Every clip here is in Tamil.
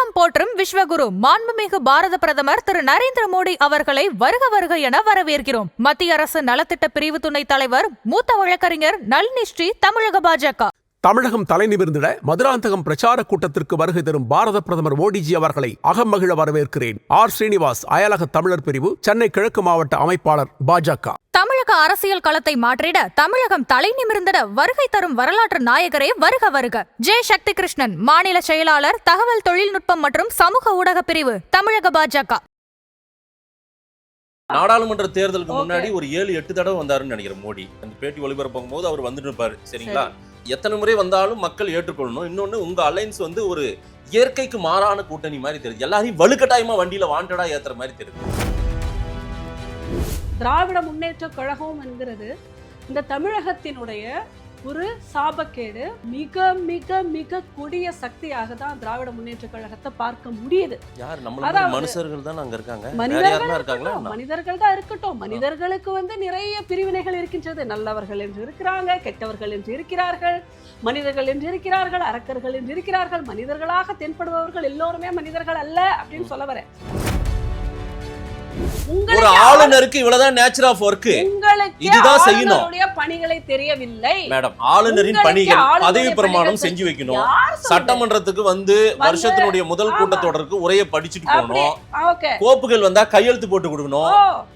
உலகம் போற்றும் விஸ்வகுரு மாண்புமிகு பாரத பிரதமர் திரு நரேந்திர மோடி அவர்களை வருக வருக என வரவேற்கிறோம். மத்திய அரசு நலத்திட்ட பிரிவு துணைத் தலைவர் மூத்த வழக்கறிஞர் நளினி ஸ்ரீ, தமிழக பாஜக. தமிழகம் தலைநிமிர்ந்திட மதுராந்தகம் பிரச்சார கூட்டத்திற்கு வருகை தரும் பாரத பிரதமர் மோடிஜி அவர்களை அகமகிழ வரவேற்கிறேன். ஆர். ஸ்ரீனிவாஸ், அயலக தமிழர் பிரிவு, சென்னை கிழக்கு மாவட்ட அமைப்பாளர், பாஜக. தமிழக அரசியல் களத்தை மாற்றிட தமிழகம் தலை நிமிர்ந்திட வருகை தரும் வரலாற்று நாயகரே வருக வருக. ஜே. சக்தி கிருஷ்ணன், மாநில செயலாளர், தகவல் தொழில்நுட்பம் மற்றும் சமூக ஊடக பிரிவு, தமிழக பாஜக. நாடாளுமன்ற தேர்தலுக்கு முன்னாடி ஒரு 7-8 தடவை வந்தாருன்னு நினைக்கிறேன் மோடி. அந்த பேட்டி ஒளிபரப்பும் போது அவர் வந்துட்டு இருப்பாரு. சரிங்களா? எத்தனை முறை வந்தாலும் மக்கள் ஏற்றுக்கொள்ளணும். இன்னொன்னு, உங்க அலைன்ஸ் வந்து ஒரு இயற்கைக்கு மாறான கூட்டணி மாதிரி தெரியுது. எல்லாரையும் வலுக்கட்டாயமா வண்டியில வாண்டடா ஏத்துற மாதிரி தெரியுது. திராவிட முன்னேற்ற கழகம் என்கிறது இந்த தமிழகத்தினுடைய ஒரு சாபக்கேடு. மிக மிக மிக கொடிய சக்தியாக தான் திராவிட முன்னேற்ற கழகத்தை பார்க்க முடியுது. யார் நம்ம மனுஷர்கள் தான் அங்க இருக்காங்க. மனிதர்கள் தான் இருக்கட்டும். மனிதர்களுக்கு வந்து நிறைய பிரிவினைகள் இருக்கின்றது. நல்லவர்கள் என்று இருக்கிறாங்க, கெட்டவர்கள் என்று இருக்கிறார்கள், மனிதர்கள் என்று இருக்கிறார்கள், அரக்கர்கள் என்று இருக்கிறார்கள். மனிதர்களாக தென்படுபவர்கள் எல்லோருமே மனிதர்கள் அல்ல அப்படின்னு சொல்ல வரேன். ஒரு ஆளுநருக்கு இவ்வளவுதான் நேச்சர் ஆஃப் வொர்க், இதுதான் செய்யணும். பணிகளை தெரியவில்லை மேடம். ஆளுநரின் பணிகள் பதவி பிரமாணம் செஞ்சு வைக்கணும். சட்டமன்றத்துக்கு வந்து வருஷத்தினுடைய முதல் கூட்டத்தொடருக்கு உரையை படிச்சுட்டு போகணும். கோப்புகள் வந்தா கையெழுத்து போட்டு கொடுக்கணும்.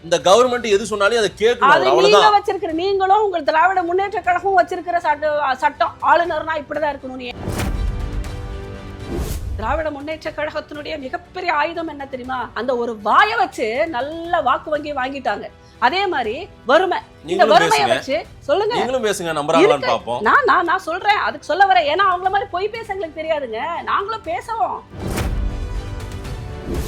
இந்த கவர்மெண்ட் எது சொன்னாலும் அதை கேட்கணும். அவ்வளவுதான் வச்சிருக்கிற நீங்களும் உங்கள் திராவிட முன்னேற்ற கழகம் வச்சிருக்கிற சட்டம். ஆளுநர்னா இப்படிதான் இருக்கணும். திராவிட முன்னேற்ற கழகத்தினுடைய மிகப்பெரிய ஆயுதம் என்ன தெரியுமா? அந்த ஒரு வாயை வச்சு நல்ல வாக்கு வங்கி வாங்கிட்டாங்க. அதே மாதிரி வறுமை, இந்த வறுமையை வச்சு சொல்லுங்க. நீங்களும் பேசுங்க, நம்பறாங்களான்னு பாப்போம். நான் சொல்றேன், அதுக்கு சொல்ல வரேன். ஏன்னா அவங்கள மாதிரி பொய் பேச எங்களுக்கு தெரியாதுங்க. நாங்களும் பேசுவோம்.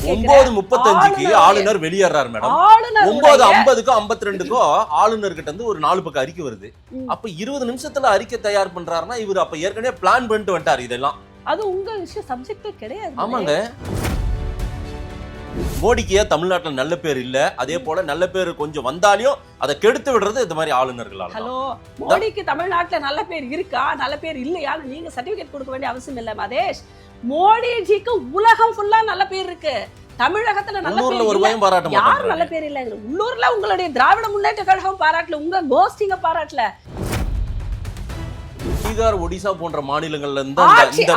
9:35க்கு ஆளுநர் வெளியேறாரு மேடம். 9:50க்கோ 52க்கோ ஆளுநர் கிட்ட இருந்து ஒரு 4 பக்கம் அறிக்கை வருது. அப்ப 20 நிமிஷத்துல அறிக்கை தயார் பண்றாருன்னா இவர் அப்ப ஏற்கனவே பிளான் பண்ணிட்டு வந்துட்டாரு. இதெல்லாம் அது உங்க விஷயம், சப்ஜெக்டே கிடையாது. ஆமாங்க. மோடிக்கு தமிழ்நாட்டுல நல்ல பேர் இல்ல. அதே போல நல்ல பேர் கொஞ்சம் வந்தாலும் அதை கெடுத்து விடுறது இந்த மாதிரி ஆளுநர்களால. ஹலோ, மோடிக்கு தமிழ்நாட்டுல நல்ல பேர் இருக்கா, நல்ல பேர் இல்லையான்னு நீங்க சர்டிபிகேட் கொடுக்க வேண்டிய அவசியம் இல்ல மதேஷ். மோடிஜிக்கு உலகம் ஃபுல்லா நல்ல பேர் இருக்கு. தமிழகத்துல நல்ல பேர் ஒரு பயம் பாராட்ட மாட்டாங்க. யாரும் நல்ல பேர் இல்ல. உள்ளூர்ல உங்களுடைய திராவிட முன்னேற்ற கழகம் பாராட்டல, உங்க கோஷ்டிங்க பாராட்டல. பீகார், ஒடிசா போன்ற மாநிலங்கள்ல இருந்து இந்த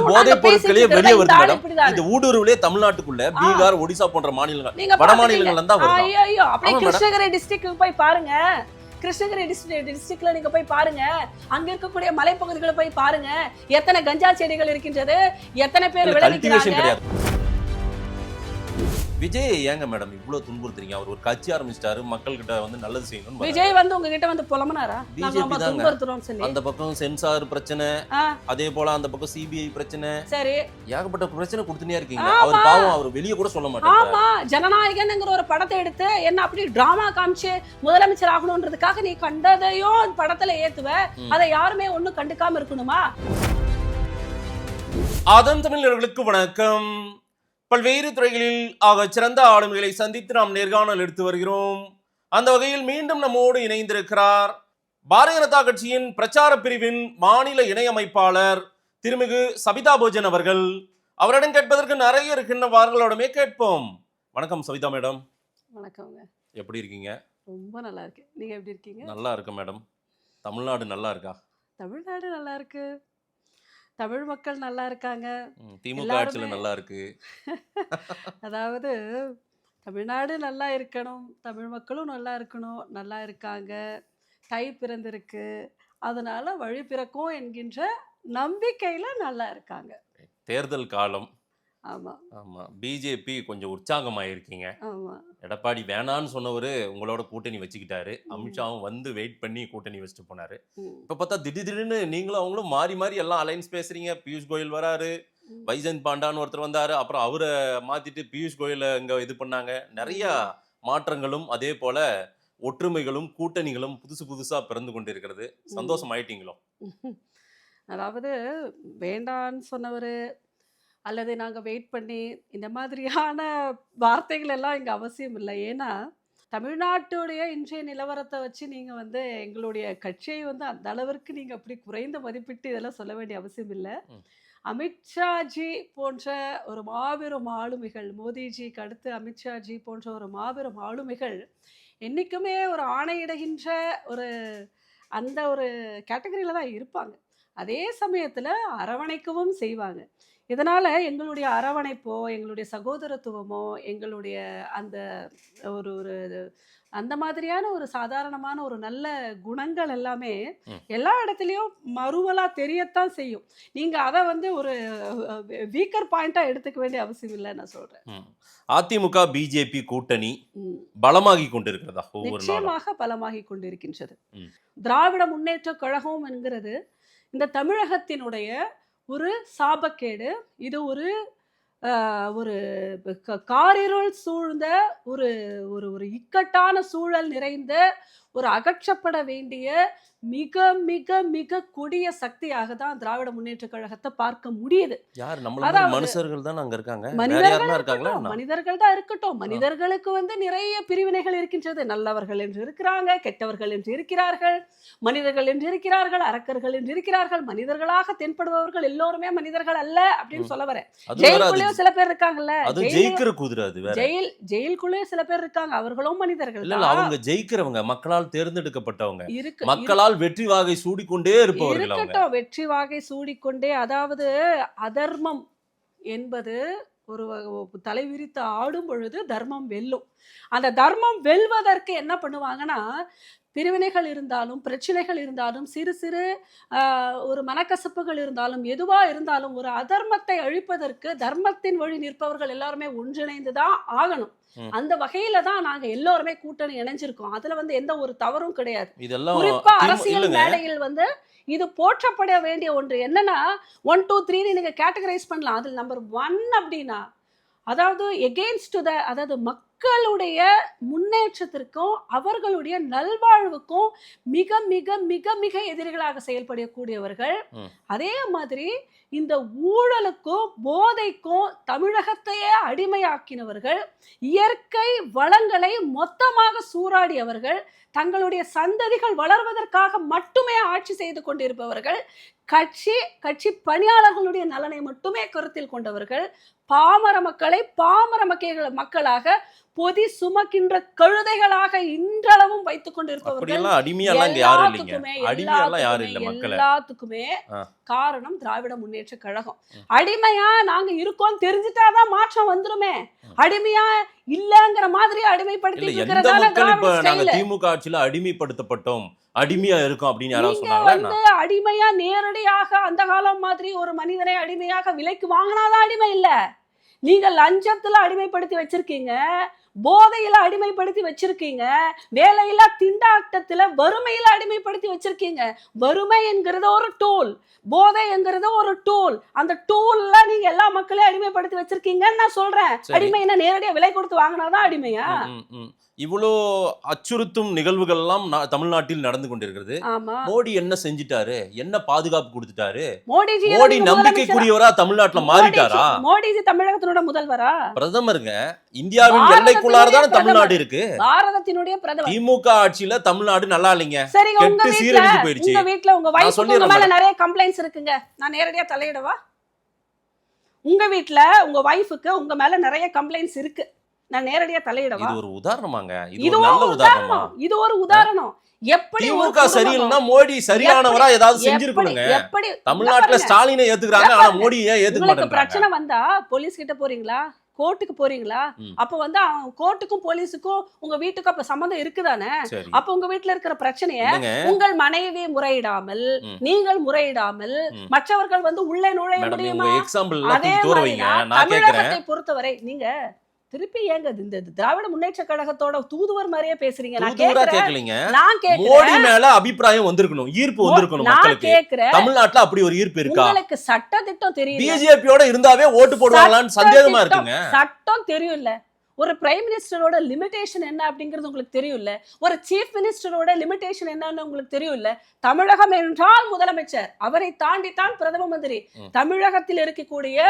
போதைப் பொருட்களே வெளியே வருது மேடம். இந்த ஊடுருவிலே தமிழ்நாட்டுக்குள்ள பீகார், ஒடிசா போன்ற மாநிலங்கள், வட மாநிலங்கள்ல தான் வருது. ஐயோ, அப்படியே கிருஷ்ணகிரி டிஸ்ட்ரிக்ட் போய் பாருங்க. கிருஷ்ணகிரி டிஸ்ட்ரிக்ட்ல நீங்க போய் பாருங்க. அங்க இருக்கக்கூடிய மலைப்பகுதிகளை போய் பாருங்க. எத்தனை கஞ்சா செடிகள் இருக்கின்றது, எத்தனை பேர் விளைவிக்கிறாங்க. விஜய் ஏங்க மேடம் இவ்வளவு துன்புறுத்துறீங்க? அவர் ஒரு கட்சி ஆரம்பிச்சிட்டாரு, மக்கள் கிட்ட வந்து நல்லது செய்யணும். விஜய் வந்து உங்ககிட்ட வந்து புலம்பனாரா? பிஜேபி தாங்க. அந்த பக்கம் சென்சார் பிரச்சனை, அதே போல அந்த பக்கம் சிபிஐ பிரச்சனை, சரி ஏகப்பட்ட பிரச்சனை கொடுத்துனே இருக்கீங்க. அவர் பாவம், அவர் வெளியே கூட சொல்ல மாட்டாங்க. ஆமா, ஜனநாயகன்ங்கிற ஒரு படத்தை எடுத்து என்ன அப்படி டிராமா காமிச்சு முதலமைச்சர் ஆகணும்ன்றதுக்காக நீ கண்டதையும் படத்துல ஏத்துவ. அதை யாருமே ஒண்ணும் கண்டுக்காம இருக்கணுமா? அதன் தமிழர்களுக்கு வணக்கம். பல்வேறு துறைகளில் ஆக சிறந்த ஆளுமைகளை சந்தித்து நாம் நேர்காணல் எடுத்து வருகிறோம். அந்த வகையில் மீண்டும் நம்மோடு இணைந்திருக்கிறார் பாரதிய ஜனதா கட்சியின் பிரச்சார பிரிவின் மாநில இணையமைப்பாளர் திருமிகு சபிதா போஜன் அவர்கள். அவரிடம் கேட்பதற்கு நிறைய இருக்கின்றவர்களோடமே கேட்போம். வணக்கம் சபிதா மேடம். வணக்கம். எப்படி இருக்கீங்க? ரொம்ப நல்லா இருக்கு. நீங்க எப்படி இருக்கீங்க? நல்லா இருக்கு மேடம். தமிழ்நாடு நல்லா இருக்கா? தமிழ்நாடு நல்லா இருக்கு. தமிழ் மக்கள் நல்லா இருக்காங்க. திமுக ஆட்சியில நல்லா இருக்கு. அதாவது தமிழ்நாடு நல்லா இருக்கணும், தமிழ் மக்களும் நல்லா இருக்கணும், நல்லா இருக்காங்க. தை பிறந்திருக்கு, அதனால வழி பிறக்கும் என்கின்ற நம்பிக்கையில நல்லா இருக்காங்க. தேர்தல் காலம். ஆமா ஆமா. பிஜேபி கொஞ்சம் உற்சாகமாயிருக்கீங்க. ஆமா. எடப்பாடி வேணான்னு சொன்னவரு உங்களோட கூட்டணி வச்சுக்கிட்டாரு. அமித்ஷாவும் வந்து வெயிட் பண்ணி கூட்டணி வச்சுட்டு போனாரு. இப்ப பார்த்தா திடீர்னு நீங்களும் அவங்களும் மாறி மாறி எல்லாம் அலைன்ஸ் பேசுறீங்க. பியூஷ் கோயல் வராரு, வைஜெயந்த் பாண்டான்னு ஒருத்தர் வந்தாரு, அப்புறம் அவரை மாத்திட்டு பியூஷ் கோயலை இங்க இது பண்ணாங்க. நிறைய மாற்றங்களும் அதே போல ஒற்றுமைகளும் கூட்டணிகளும் புதுசா பிறந்து கொண்டிருக்கிறது. சந்தோஷம் ஆயிட்டீங்களோ? அதாவது வேண்டான்னு சொன்னவரு அல்லது நாங்கள் வெயிட் பண்ணி இந்த மாதிரியான வார்த்தைகள் எல்லாம் இங்கே அவசியம் இல்லை. ஏன்னா தமிழ்நாட்டுடைய இன்றைய நிலவரத்தை வச்சு நீங்கள் வந்து எங்களுடைய கட்சியை வந்து அந்த அளவிற்கு நீங்கள் அப்படி குறைந்த மதிப்பிட்டு இதெல்லாம் சொல்ல வேண்டிய அவசியம் இல்லை. அமித்ஷாஜி போன்ற ஒரு மாபெரும் ஆளுமைகள், மோடிஜிக்கு அடுத்து அமித்ஷாஜி போன்ற ஒரு மாபெரும் ஆளுமைகள் என்றைக்குமே ஒரு ஆணையிடுகின்ற ஒரு அந்த ஒரு கேட்டகரியில் தான் இருப்பாங்க. அதே சமயத்தில் அரவணைக்கவும் செய்வாங்க. இதனால் எங்களுடைய அரவணைப்போ, எங்களுடைய சகோதரத்துவமோ, எங்களுடைய அந்த ஒரு ஒரு அந்த மாதிரியான ஒரு சாதாரணமான ஒரு நல்ல குணங்கள் எல்லாமே எல்லா இடத்துலையும் மறுவலாக தெரியத்தான் செய்யும். நீங்கள் அதை வந்து ஒரு வீக்கர் பாயிண்ட்டாக எடுத்துக்க வேண்டிய அவசியம் இல்லை நான் சொல்கிறேன். அதிமுக பிஜேபி கூட்டணி பலமாகி கொண்டிருக்கிறதா? நிச்சயமாக பலமாகி கொண்டிருக்கின்றது. திராவிட முன்னேற்ற கழகம் என்கிறது இந்த தமிழகத்தினுடைய ஒரு சாபக்கேடு. இது ஒரு ஒரு காரிருள் சூழ்ந்த ஒரு ஒரு ஒரு இக்கட்டான சூழல் நிறைந்த ஒரு அகற்றப்பட வேண்டிய மிக மிக மிக கொடிய சக்தியாக தான் திராவிட முன்னேற்ற கழகத்தை பார்க்க முடியுது. மனுஷர்கள் தான் அங்க இருக்காங்க, மனிதர்கள் தான் இருக்கட்டும். மனிதர்களுக்கு வந்து நிறைய பிரிவினைகள் இருக்கின்றது. நல்லவர்கள் என்று இருக்கிறாங்க, கெட்டவர்கள் என்று இருக்கிறார்கள், மனிதர்கள் என்று இருக்கிறார்கள், அரக்கர்கள் என்று இருக்கிறார்கள். மனிதர்களாக தென்படுபவர்கள் எல்லோருமே மனிதர்கள் அல்ல அப்படின்னு சொல்ல வரேன். ஜெயிலுக்குள்ளேயும் சில பேர் இருக்காங்கல்ல, ஜெயிலுக்குள்ளே சில பேர் இருக்காங்க, அவர்களும் மனிதர்கள். அவங்க ஜெயிக்கிறவங்க மக்களால் தேர்ந்தெடுக்கப்பட்டவங்க, மக்களால் வெற்றி வாகை சூடிக்கொண்டே இருப்பவர்கள். வெற்றி வாகை சூடிக்கொண்டே, அதாவது அதர்மம் என்பது ஒரு தலை விரித்து ஆடும் பொழுது தர்மம் வெல்லும். அந்த தர்மம் வெல்வதற்கு என்ன பண்ணுவாங்கன்னா, பிரிவினைகள் இருந்தாலும் பிரச்சனைகள் இருந்தாலும் சிறு சிறு ஒரு மனக்கசப்புகள் இருந்தாலும் எதுவாக இருந்தாலும் ஒரு அதர்மத்தை அழிப்பதற்கு தர்மத்தின் வழி நிற்பவர்கள் எல்லாருமே ஒன்றிணைந்து தான் ஆகணும். அந்த வகையில தான் நாங்க எல்லாருமே கூட்டணி இணைஞ்சிருக்கோம். அதுல வந்து எந்த ஒரு தவறும் கிடையாது. குறிப்பா அரசியல் மேடையில் வந்து இது போற்றப்பட வேண்டிய ஒன்று. என்னன்னா 1 2 3 நீங்க கேட்டகரைஸ் பண்ணலாம். அதில் நம்பர் 1 அப்படின்னா, அதாவது எகெயின்ஸ்ட் த, அதாவது மக்களுடைய முன்னேற்றத்திற்கும் அவர்களுடைய நல்வாழ்வுக்கும் மிக மிக மிக மிக எதிரிகளாக செயல்படக்கூடியவர்கள். அதே மாதிரி இந்த ஊழலுக்கும் போதைக்கும் தமிழகத்தையே அடிமையாக்கினவர்கள், இயற்கை வளங்களை மொத்தமாக சூறாடியவர்கள், தங்களுடைய சந்ததிகள் வளர்வதற்காக மட்டுமே ஆட்சி செய்து கொண்டிருப்பவர்கள், கட்சி பணியாளர்களுடைய நலனை மட்டுமே கருத்தில் கொண்டவர்கள், பாமர மக்களை பாமர மக்களாக பொதி சுமக்கின்ற கழுதைகளாக இன்றளவும் வைத்துக் கொண்டிருப்பவர்கள் எல்லாத்துக்குமே காரணம் திராவிட முன்னேற்ற கழகம். அடிமையா நாங்க இருக்கோம் தெரிஞ்சுட்டாதான் மாற்றம் வந்துருமே. அடிமையா இல்லங்கிற மாதிரி அடிமைப்படுத்தி திமுக ஆட்சியில அடிமைப்படுத்தப்பட்டோம், அடிமையா இருக்கும் அப்படின்னு அடிமையா நேரடியாக அந்த காலம் மாதிரி ஒரு மனிதனை அடிமையாக விலைக்கு வாங்கினாதான் அடிமை இல்ல. நீங்க லஞ்சத்துல அடிமைப்படுத்தி வச்சிருக்கீங்க, போதையில அடிமைப்படுத்தி வச்சிருக்கீங்க, வேலையில திண்டாட்டத்துல வறுமையில அடிமைப்படுத்தி வச்சிருக்கீங்க. வறுமை என்கிறது ஒரு டூல், போதை என்கிறது ஒரு டூல். அந்த டூல்ல நீங்க எல்லா மக்களையும் அடிமைப்படுத்தி வச்சிருக்கீங்கன்னு நான் சொல்றேன். அடிமை என்ன நேரடியா விலை கொடுத்து வாங்கினாதான் அடிமையா? இவ்வளோ அச்சுறுத்தும் நிகழ்வுகள் எல்லாம் தமிழ்நாட்டில் நடந்து கொண்டிருக்கிறது. மோடி என்ன செஞ்சிட்டாரு, என்ன பாதுகாப்பு கொடுத்துட்டாரு? மோடி நம்பிக்கைக்குரியவரா தமிழ்நாட்டுல மாறிட்டாரா? மோடிஜி தமிழகத்தினோட முதல்வரா? பிரதமருங்க. இந்தியாவின் எல்லைக்குள்ளாரதான் தமிழ்நாடு இருக்கு. பாரதத்தினுடைய பிரதமர். திமுக ஆட்சியில தமிழ்நாடு நல்லா இல்லைங்க, கெட்டு சீரழிஞ்சு போயிடுச்சு. உங்க வீட்ல உங்க வைஃப் மேல நிறைய கம்ப்ளைண்ட்ஸ் இருக்குங்க, நான் நேரடியா தலையிடவா? உங்க வீட்ல உங்க வைஃப்க்கு உங்க மேல நிறைய கம்ப்ளைண்ட்ஸ் இருக்கு, நான் நேரடியா தலையிடவா? இது ஒரு உதாரணமாங்க. இது ஒரு நல்ல உதாரணமா? இது ஒரு உதாரணம். எப்படி திமுக சரியில்லைன்னா மோடி சரியானவரா ஏதாவது செஞ்சிருக்கணுங்க. எப்படி தமிழ்நாட்டுல ஸ்டாலினை ஏத்துக்கறாங்க, ஆனா மோடியை ஏத்துக்க மாட்டேங்கிறாங்க. பிரச்சனை வந்தா போலீஸ் கிட்ட போறீங்களா, கோர்ட்டுக்கு போறீங்களா? அப்ப வந்து கோர்ட்டுக்கும் போலீஸுக்கும் உங்க வீட்டுக்கும் அப்ப சம்பந்தம் இருக்குதானே? அப்ப உங்க வீட்டுல இருக்கிற பிரச்சனைய உங்கள் மனைவி முறையிடாமல், நீங்கள் முறையிடாமல் மற்றவர்கள் வந்து உள்ளே நுழைய முடியுமா? அதே தமிழகத்தை பொறுத்தவரை நீங்க திருப்பி ஏங்க இந்த திராவிட முன்னேற்ற கழகத்தோட தூதுவர் மாதிரியே பேசுறீங்க? நான் மோடி மேல அபிப்பிராயம் வந்திருக்கணும், ஈர்ப்பு வந்திருக்கணும் மக்களுக்கு. தமிழ்நாட்டுல அப்படி ஒரு ஈர்ப்பு இருக்கா? உங்களுக்கு சட்ட திட்டம் தெரியும், பிஜேபியோட இருந்தாவே ஓட்டு போடுவாங்களான்னு சந்தேகமா இருக்குங்க. சட்டம் தெரியும் இல்ல, ஒரு பிரைம் மினிஸ்டரோட லிமிடேஷன் என்ன அப்படிங்கிறது உங்களுக்கு தெரியும் இல்ல, ஒரு சீஃப் மினிஸ்டரோட லிமிடேஷன் என்னன்னு உங்களுக்கு தெரியும் இல்ல. தமிழகம் என்றால் முதலமைச்சர், அவரை தாண்டித்தான் பிரதம மந்திரி. தமிழகத்தில் இருக்கக்கூடிய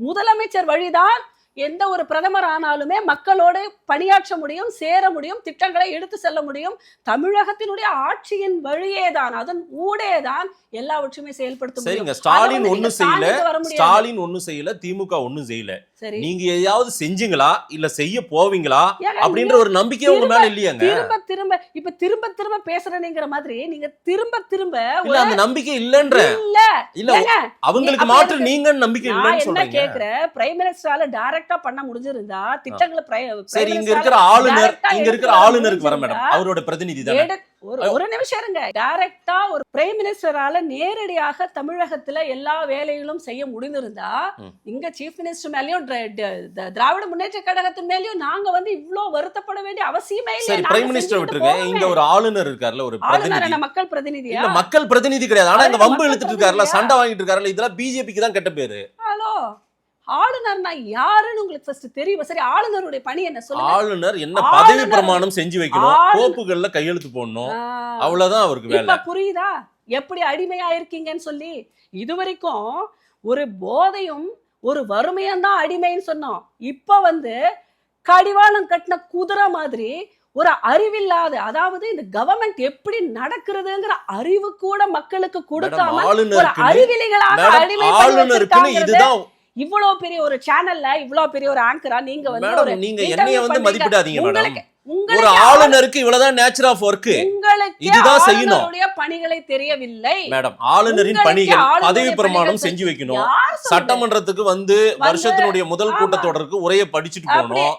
முதலமைச்சர் வழிதான் எந்த ஒரு பிரதமர் ஆனாலுமே மக்களோடு பணியாற்ற முடியும், சேர முடியும், திட்டங்களை எடுத்து செல்ல முடியும். தமிழகத்தினுடைய ஆட்சியின் வழியேதான், அதன் ஊடேதான் எல்லாவற்றையுமே செயல்படுத்த முடியும். சரிங்க, ஸ்டாலின் ஒண்ணும் செய்யல, திமுக ஒண்ணும் செய்யல. சரி, நீங்க ஏதாவது செஞ்சீங்களா இல்ல செய்ய போவீங்களா அப்படின்ற ஒரு நம்பிக்கை உங்க மேல இல்லையாங்க? திரும்ப திரும்ப பேசுறேங்கிற மாதிரி நீங்க திரும்ப இல்ல அந்த நம்பிக்கை இல்லன்ற இல்ல அவங்களுக்கு மாற்று நீங்க நம்பிக்கை இல்லன்னு சொல்றீங்க. என்ன கேக்குறேன், பிரைம் மினிஸ்டரால டைரக்டா பண்ண முடிஞ்சிருந்தா திட்டங்களை சரி, இங்க இருக்கிற ஆளுநருக்கு வர மேடம், அவரோட பிரதிநிதி தானே. ஒரு நிமிஷம் இருங்க. டைரக்டா ஒரு பிரைம் மினிஸ்டரால நேரடியாக தமிழகத்துல எல்லா வேலைகளும் செய்ய முடிந்திருந்தா இங்க சீஃப் மினிஸ்டர் மேலயும் திராவிட முன்னேற்ற கழகத்தின் மேலயும் நாங்க வந்து இவ்வளவு வருத்தப்பட வேண்டிய அவசியமே இல்லை. சரி, பிரைம் மினிஸ்டர் விட்டுருங்க, இங்க ஒரு ஆளுநர் இருக்காருல்ல, ஒரு பிரதிநிதி. மக்கள் பிரதிநிதியா? இல்ல மக்கள் பிரதிநிதி கிடையாது, ஆனா இங்க வம்பு இழுத்துட்டு இருக்காருல்ல, சண்டை வாங்கிட்டு இருக்காருல்ல, இதெல்லாம் பிஜேபிக்கு தான் கெட்ட பேரு. ஹலோ, ஆளுநர்னா யாருன்னு உங்களுக்கு ஃபர்ஸ்ட் தெரியும். சரி, ஆளுநருடைய பணி என்ன சொல்லுங்க? ஆளுநர் என்ன பதவி பிரமாணம் செஞ்சு வைக்கணும், கோப்புகள்ல கையெழுத்து போடணும், அவ்வளவுதான் அவருக்கு வேலை. இப்ப புரியுதா எப்படி அடிமையா இருக்கீங்கன்னு சொல்லி? இதுவரைக்கும் ஒரு போதையும் ஒரு வறுமையும் தான் அடிமைன்னு சொன்னோம். இப்ப வந்து கடிவாளம் கட்டின குதிரை மாதிரி ஒரு அறிவில்லாத, அதாவது இந்த கவர்மெண்ட் எப்படி நடக்கிறதுங்கிற அறிவு கூட மக்களுக்கு கொடுக்காம ஒரு அறிவிலிகளாக அடிமைப்படுத்திருக்காங்க. இவ்வளவு பெரிய ஒரு சேனல்ல இவ்வளவு பெரிய ஒரு ஆங்கரா நீங்க வந்து நீங்க என்னைய வந்து மதிப்பிடாதீங்க மேடம். ஒரு ஆளுநருக்கு இவ்வளவுதான் நேச்சர் ஆஃப் வொர்க், இதுதான் செய்யணும். பணிகளை தெரியவில்லை மேடம். ஆளுநரின் பணிகள் பதவி பிரமாணம் செஞ்சு வைக்கணும், சட்டமன்றத்துக்கு வந்து வருஷத்தினுடைய முதல் கூட்டத்தொடருக்கு உரையை படிச்சுட்டு போகணும்,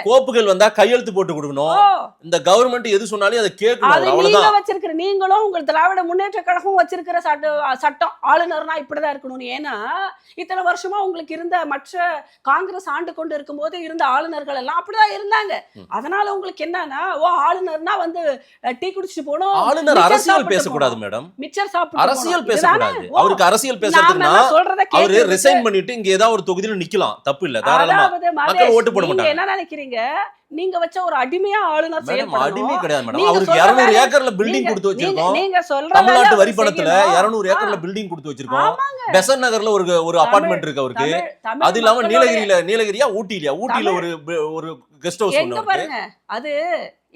கோப்புகள் வந்தா கையெழுத்து போட்டு கொடுக்கணும், இந்த கவர்மெண்ட் எது சொன்னாலும் அதை கேட்கணும். அவ்வளவுதான் வச்சிருக்கிற நீங்களும் உங்க திராவிட முன்னேற்ற கழகம் வச்சிருக்கிற சட்டம் ஆளுநர்னா இப்படிதான் இருக்கணும். ஏன்னா இத்தனை வருஷமா உங்களுக்கு இருந்த மற்ற காங்கிரஸ் ஆண்டு கொண்டு இருக்கும் போது இருந்த ஆளுநர்கள் எல்லாம் அப்படிதான் இருந்தாங்க. அதனால உங்களுக்கு என்னன்னா, ஆளுநர்னா வந்து டீ குடிச்சிட்டு போனோம். ஆளுநர் அரசியல் பேசக்கூடாது மேடம், மிச்சர் சாப்பிட்டு அரசியல் பேசக்கூடாது. அவருக்கு அரசியல் பேசுறதுன்னா அவரு ரிசைன் பண்ணிட்டு இங்க ஏதாவது ஒரு தொகுதியில நிக்கலாம், தப்பு இல்ல, தாராளமா மக்கள் ஓட்டு போட மாட்டாங்க. என்ன நினைக்கிறீங்க, நீங்க வச்ச ஒரு அடிமையா ஆளுநர் செயல்படணும்? அடிமை கிடையாது மேடம், அவருக்கு 200 ஏக்கர்ல பில்டிங் கொடுத்து வச்சிருக்கோம். நீங்க சொல்ற தமிழ்நாட்டு வரி பணத்துல 200 ஏக்கர்ல பில்டிங் கொடுத்து வச்சிருக்கோம். பெசன் நகர்ல ஒரு அபார்ட்மெண்ட் இருக்கு அவருக்கு. அது இல்லாம நீலகிரியா ஊட்டியில ஒரு கெஸ்ட் ஹவுஸ் ஒண்ணு இருக்கு. அது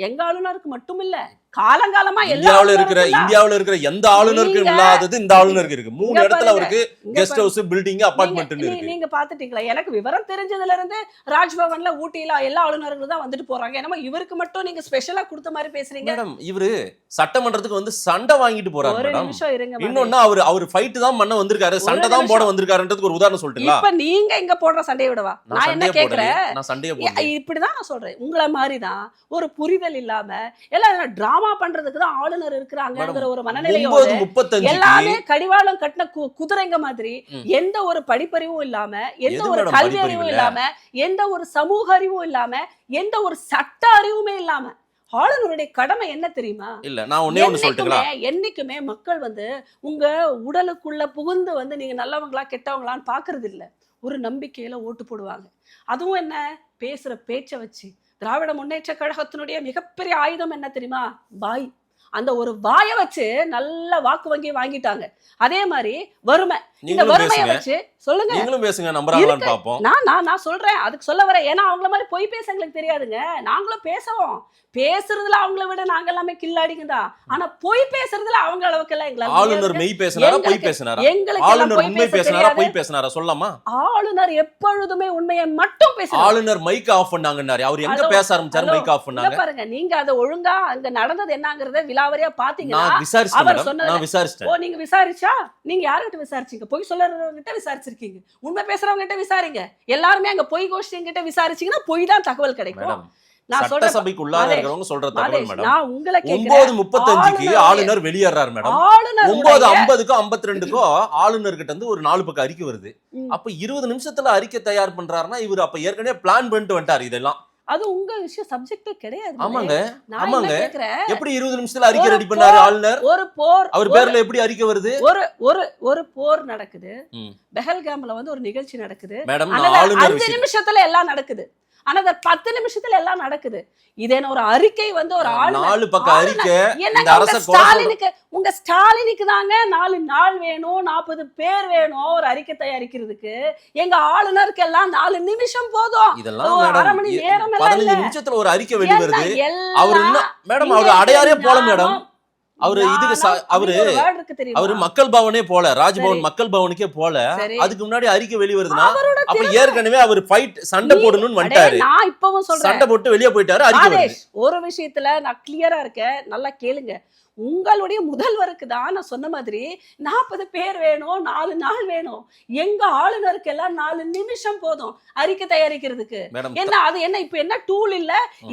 எங்க ஆளுநருக்கு மட்டும் இல்ல, காலங்காலமா இந்தியாவுல இருக்கிற எந்த ஆளுநருக்கு இல்லாதது இந்த ஆளுநருக்கு இருக்கு. 3 இடத்துல அவருக்கு கெஸ்ட் ஹவுஸ், பில்டிங், அபார்ட்மெண்ட் இருக்கு. நீங்க பாத்துட்டீங்களா? எனக்கு விவரம் தெரிஞ்சதுல இருந்து ராஜ்பவன்ல ஊட்டியில எல்லா ஆளுநர்களும் தான் வந்துட்டு போறாங்க. என்னமோ இவருக்கு மட்டும் நீங்க ஸ்பெஷலா கொடுத்த மாதிரி பேசுறீங்க மேடம். இவரு சட்டமன்றத்துக்கு வந்து சண்டை வாங்கிட்டு போறாரு ஒரு மேடம். நிமிஷம் இருங்க. இன்னொன்னு அவர் ஃபைட் தான் பண்ண வந்திருக்காரு, சண்டை தான் போட வந்திருக்காருன்றதுக்கு ஒரு உதாரணம் சொல்லிட்டீங்களா? இப்ப நீங்க இங்க போடுற சண்டையை விடவா நான் என்ன கேக்குறேன்? நான் சண்டையை போடுறேன், இப்படிதான் நான் சொல்றேன். உங்களை மாதிரி தான் ஒரு புரிதல் இல்லாம எல்லாம் டிராமா பண்றதுக்கு தான் ஆளுநர் இருக்கிறாங்கங்கிற ஒரு மனநிலையோட எல்லாமே கடிவாளம் கட்டின குதிரைங்க மாதிரி, எந்த ஒரு படிப்பறிவும் இல்லாம, எந்த ஒரு கல்வி அறிவும் இல்லாம, எந்த ஒரு சமூக அறிவும் இல்லாம, எந்த ஒரு சட்ட அறிவுமே இல்லாம ஆளுநருடைய கடமை என்ன தெரியுமா? இல்ல நான் ஒண்ணே ஒண்ணு சொல்லிட்டுங்களா, என்னைக்குமே மக்கள் வந்து உங்க உடலுக்குள்ள புகுந்து வந்து நீங்க நல்லவங்களா கெட்டவங்களான்னு பாக்குறது இல்ல, ஒரு நம்பிக்கையில ஓட்டு போடுவாங்க. அதுவும் என்ன, பேசுற பேச்ச வச்சு. திராவிட முன்னேற்ற கழகத்தினுடைய மிகப்பெரிய ஆயுதம் என்ன தெரியுமா? வாய். அந்த ஒரு வாயை வச்சு நல்ல வாக்கு வங்கி வாங்கிட்டாங்க. அதே மாதிரி வறுமை, இந்த வறுமையை வச்சு சொல்லுங்க, நீங்களும் பேசுங்க, நம்பறாங்களான்னு பாப்போம். நான் சொல்றேன், அதுக்கு சொல்ல வரேன். ஏன்னா அவங்கள மாதிரி பொய் பேச எங்களுக்கு தெரியாதுங்க. நாங்களும் பேசுவோம், பேசுறதுல அவங்கள விட நாங்க எல்லாமே கில்லாடிங்க தான். ஆனா பொய் பேசுறதுல அவங்க அளவுக்கு எல்லாம் எங்களால. ஆளுநர் மெய் பேசினாரா பொய் பேசினாரா? ஆளுநர் உண்மை பேசினாரா பொய் பேசினாரா சொல்லலாமா? ஆளுநர் எப்பொழுதுமே உண்மையை மட்டும் பேசுறாரு. ஆளுநர் மைக் ஆஃப் பண்ணாங்கன்னாரு, அவர் எங்க பேச ஆரம்பிச்சாரு மைக் ஆஃப் பண்ணாங்க பாருங்க. நீங்க அதை ஒழுங்கா அங்க நடந்தது என்னங்கறத விலாவரியா பாத்தீங்கன்னா நான் விசாரிச்சேன். நான் விசாரிச்சேன். ஓ, நீங்க விசாரிச்சா? நீங்க யார்கிட்ட விசாரிச்சீங்க? பொய் சொல்றவங்க கிட்ட விசாரிச்சிருக்கீங்க, உண்மை பேசுறவங்க கிட்ட விசாரிங்க. எல்லாருமே அங்க பொய் கோஷ்டி கிட்ட விசாரிச்சீங்கன்னா பொய் தான் தகவல் கிடைக்கும். சட்டசபைக்கு உள்ளார இருக்கிறவங்க சொல்ற தகவல் மேடம். 9:35க்கு ஆளுநர் வெளியேறாரு மேடம். 9:50க்கும் 52க்கும் ஆளுநர் கிட்ட இருந்து ஒரு 4 பக்கம் அறிக்கை வருது. அப்ப 20 நிமிஷத்துல அறிக்கை தயார் பண்றாருன்னா இவர் அப்ப ஏற்கனவே பிளான் பண்ணிட்டு வந்துட்டாரு இதெல்லாம். அது உங்க விஷயம், சப்ஜெக்ட் கிடையாது. ஆமாங்க. எப்படி 20 நிமிஷத்துல அறிக்கை ரெடி பண்ணாரு ஆளுநர்? ஒரு போர், அவர் பேர்ல எப்படி அறிக்கை வருது? ஒரு போர் நடக்குது, பெஹல்காம்ல வந்து ஒரு நிகழ்ச்சி நடக்குது மேடம். 5 நிமிஷத்துல எல்லாம் நடக்குது. ஆனா அந்த 10 நிமிஷத்துல எல்லாம் நடக்குது. இதே ஒரு அறிக்கை வந்து ஒரு ஆளுநர் 4 பக்க அறிக்கை இந்த அரச உங்க ஸ்டாலினுக்கு தாங்க 4 நாள் வேணும், 40 பேர் வேணும் ஒரு அறிக்கை தயாரிக்கிறதுக்கு. எங்க ஆளுநருக்கு எல்லாம் 4 நிமிஷம் போதும். இதெல்லாம் அரை மணி நேரம் 15 நிமிஷத்துல ஒரு அறிக்கை வெளிவருது. அவரு மேடம் அவரு அடையாரே போல மேடம். அவரு இதுக்கு அவரு மக்கள் பவனே போல, ராஜ்பவன் மக்கள் பவனுக்கே போல. அதுக்கு முன்னாடி அறிக்கை வெளிவருதுன்னா அப்ப ஏற்கனவே அவர் ஃபைட் சண்டை போடணும்னு வந்துட்டாரு. நான் இப்பவும் சொல்றேன், சண்டை போட்டு வெளியே போயிட்டாரு. அறிக்கை வருது. ஒரு விஷயத்துல நான் கிளியரா இருக்கேன், நல்லா கேளுங்க. உங்களுடைய முதல்வருக்கு தான் நான் சொன்ன மாதிரி 40 பேர் வேணும், 4 நாள் வேணும். எங்க ஆளுநருக்கு எல்லாம் 4 நிமிஷம் போதும் அறிக்கை தயாரிக்கிறதுக்கு. என்ன அது என்ன இப்ப என்ன டூல் இல்ல,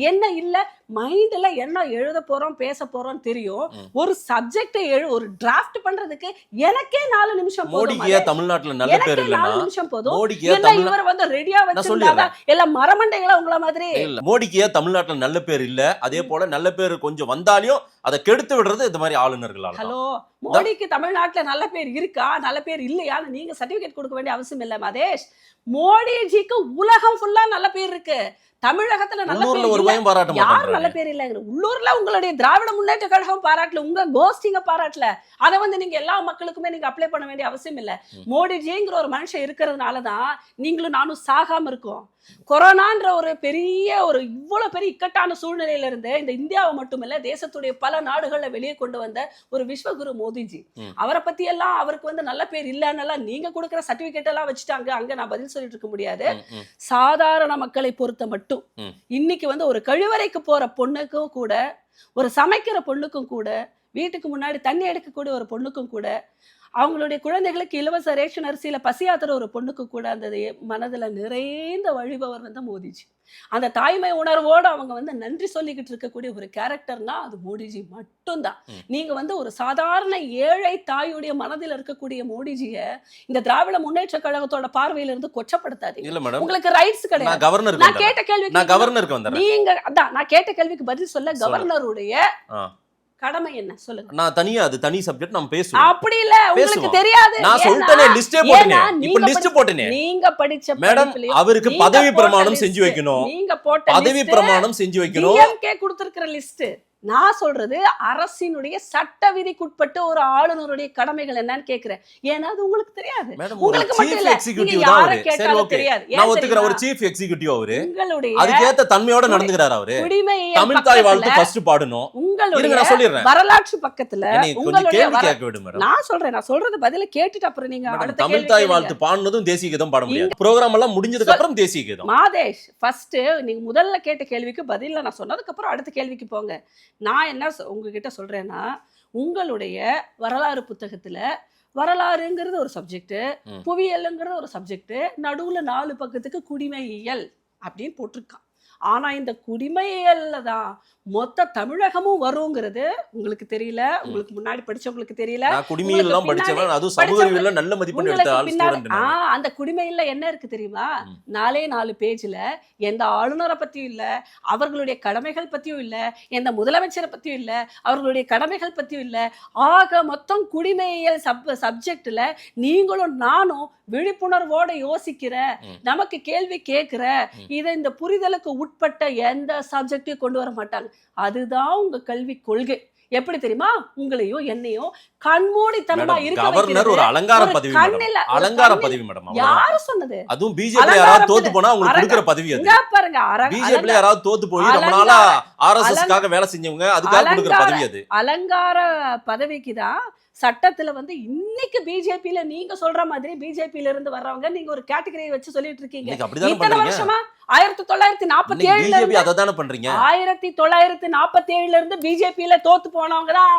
என்ன இல்ல, மைண்ட்ல என்ன எழுத போறோம் பேச போறோம் தெரியும். ஒரு சப்ஜெக்ட் ஒரு டிராஃப்ட் பண்றதுக்கு எனக்கே 4 நிமிஷம் போதும். மோடிக்கு தமிழ்நாட்டுல நல்ல பேர் இல்லனா 4 நிமிஷம் போதும். என்ன இவர் வந்து ரெடியா வச்சிருந்தாங்க எல்லாம் மரமண்டைகளா உங்கள மாதிரி. இல்ல மோடிக்கு தமிழ்நாட்டுல நல்ல பேர் இல்ல. அதே போல நல்ல பேர் கொஞ்சம் வந்தாலும் அதை கெடுத்து விடுறது இந்த மாதிரி ஆளுநர்களால. ஹலோ, மோடிக்கு தமிழ்நாட்டுல நல்ல பேர் இருக்கா நல்ல பேர் இல்லையான்னு நீங்க சர்டிபிகேட் கொடுக்க வேண்டிய அவசியம் இல்ல மதேஷ். மோடிஜிக்கு உலகம் ஃபுல்லா நல்ல பேர் இருக்கு. தமிழகத்துல நல்ல பேர் ஒரு பயம் பாராட்ட யார் நல்ல பேர் இல்ல. உள்ளூர்ல உங்களுடைய திராவிட முன்னேற்ற கழகம் பாராட்டல, உங்க கோஷ்டிங்க பாராட்டல. அதை வந்து நீங்க எல்லா மக்களுக்குமே நீங்க அப்ளை பண்ண வேண்டிய அவசியம் இல்ல. மோடிஜிங்கிற ஒரு மனுஷன் இருக்கிறதுனாலதான் நீங்களும் நானும் சாகாம இருக்கோம். கொரோனான்ற ஒரு பெரிய இவ்வளவு பெரிய இக்கட்டான சூழ்நிலையில இருந்து இந்த இந்தியாவை மட்டுமில்ல தேசத்துடைய பல நாடுகள்ல வெளியே கொண்டு வந்த ஒரு விஸ்வகுரு மோடிஜி. அவரை பத்தி எல்லாம் அவருக்கு வந்து நல்ல பேர் இல்லைன்னு நீங்க கொடுக்குற சர்டிபிகேட் எல்லாம் வச்சுட்டாங்க. அங்க நான் பதில் சொல்லிட்டு இருக்க முடியாது. சாதாரண மக்களை பொறுத்த மட்டும் இன்னைக்கு வந்து ஒரு கழிவறைக்கு போற பொண்ணுக்கும் கூட, ஒரு சமைக்கிற பொண்ணுக்கும் கூட, வீட்டுக்கு முன்னாடி தண்ணி எடுக்கக்கூடிய ஒரு பொண்ணுக்கும் கூட, அவங்களுடைய குழந்தைகளுக்கு இலவச ரேஷன் அரிசியில பசியாத்துற ஒரு பொண்ணுக்கு கூட அந்த மனதுல நிறைந்த வழிபவர் வந்து மோடிஜி. அந்த தாய்மை உணர்வோடு அவங்க வந்து நன்றி சொல்லிக்கிட்டு இருக்கக்கூடிய ஒரு கேரக்டர்னா அது மோடிஜி மட்டும்தான். நீங்க வந்து ஒரு சாதாரண ஏழை தாயுடைய மனதில் இருக்கக்கூடிய மோடிஜிய இந்த திராவிட முன்னேற்ற கழகத்தோட பார்வையில இருந்து கொச்சப்படுத்தாதீங்க. உங்களுக்கு ரைட்ஸ் கிடையாது. நான் கேட்ட கேள்விக்கு நீங்க அதான் நான் கேட்ட கேள்விக்கு பதில் சொல்ல கவர்னருடைய கடமை என்ன சொல்லுங்க. நான் தனியா அது தனி சப்ஜெக்ட் நம்ம பேசுவோம். அப்படி இல்ல உங்களுக்கு தெரியாது. நான் சொல்லிட்டேனே லிஸ்டே போட்டேனே. இப்போ லிஸ்ட் போட்டேனே. நீங்க படிச்ச மேடம் அவருக்கு பதவி பிரமாணம் செஞ்சு வைக்கணும். நீங்க போட்ட பதவி பிரமாணம் செஞ்சு வைக்கணும். டிஎம்கே கொடுத்திருக்கிற லிஸ்ட். நான் சொல்றது அரசினுடைய சட்ட விதிக்குட்பட்டு ஒரு ஆளுநருடைய கடமைகள் என்னன்னு கேக்குறேன். ஏன்னா அது உங்களுக்கு தெரியாது. உங்களுக்கு மட்டும் இல்ல, நீங்க யாரை கேட்டாலும் தெரியாது. நான் ஒத்துக்கிறேன், ஒரு சீஃப் எக்ஸிகியூட்டிவ் அவரு. அதுக்கு ஏத்த தன்மையோட நடந்துக்கிறாரு அவரு. தமிழ் தாய் வாழ்த்து ஃபர்ஸ்ட் பாடணும். உங்களுடைய நான் சொல்லிறேன் வரலாற்று பக்கத்துல உங்களுடைய கேட்க விடு மேடம். நான் சொல்றது பதில கேட்டுட்டு அப்புறம் நீங்க அடுத்த தமிழ் தாய் வாழ்த்து பாடுனதும் தேசிய கீதம் பாட முடியாது. புரோகிராம் எல்லாம் முடிஞ்சதுக்கு அப்புறம் தேசிய கீதம். மாதேஷ் ஃபர்ஸ்ட் நீங்க முதல்ல கேட்ட கேள்விக்கு பதில்ல நான் சொன்னதுக்கு அப்புறம் அடுத்த கேள்விக்கு போங்க. நான் என்ன உங்ககிட்ட சொல்றேன்னா, உங்களுடைய வரலாறு புத்தகத்துல வரலாறுங்கிறது ஒரு சப்ஜெக்ட், புவியியல்ங்கிறது ஒரு சப்ஜெக்ட், நடுவுல 4 பக்கத்துக்கு குடிமையியல் அப்படின்னு போட்டிருக்கான். ஆனா இந்த குடிமையியல்ல தான் மொத்த தமிழகமும் வருங்கிறது உங்களுக்கு தெரியல. உங்களுக்கு முன்னாடி படிச்சவங்களுக்கு தெரியல. நான் குடிமையியல் எல்லாம் படிச்சவன், அது சமூக அறிவியல்ல நல்ல மதிப்பெண் எடுத்த ஆள் ஸ்டூடண்ட். அந்த குடிமையியல்ல என்ன இருக்கு தெரியுமா? 4 பேஜ்ல எந்த ஆளுநரை பத்தியும் இல்ல, அவர்களுடைய கடமைகள் பத்தியும் இல்ல, எந்த முதலமைச்சரை பத்தியும் இல்ல, அவர்களுடைய கடமைகள் பத்தியும் இல்ல. ஆக மொத்தம் குடிமையியல் சப்ஜெக்ட்ல நீங்களும் நானும் விழிப்புணர்வோட யோசிக்கிற, நமக்கு கேள்வி கேட்கிற, இதை இந்த புரிதலுக்கு உட்பட்ட எந்த சப்ஜெக்டையும் கொண்டு வர மாட்டாங்க. அதுதான் உங்க கல்வி கொள்கை. எப்படி தெரியுமா? உங்களையும் என்னையும் கண்மூடித்தனமா இருக்க கவர்னர் ஒரு அலங்கார பதவி மேடம். அலங்கார பதவி மேடம். யாரு சொன்னது? அதுவும் பிஜேபி யாராவது தோத்து போனா உங்களுக்கு கொடுக்கிற பதவி அது. பாருங்க, பிஜேபி யாராவது தோத்து போய் ரொம்ப நாளா ஆர்எஸ்எஸ்காக வேலை செஞ்சவங்க அதுக்காக கொடுக்கிற பதவி அது. அலங்கார பதவிக்கு தான் சட்டத்துல வந்து இன்னைக்கு பிஜேபியில நீங்க சொல்ற மாதிரி பிஜேபியில இருந்து வர்றவங்க நீங்க ஒரு கேட்டகரியை வச்சு சொல்லிட்டு இருக்கீங்க. இத்தனை வருஷமா 1947 அததானே பண்றீங்க. 1947 இருந்து பிஜேபியில தோத்து போனவங்க தான்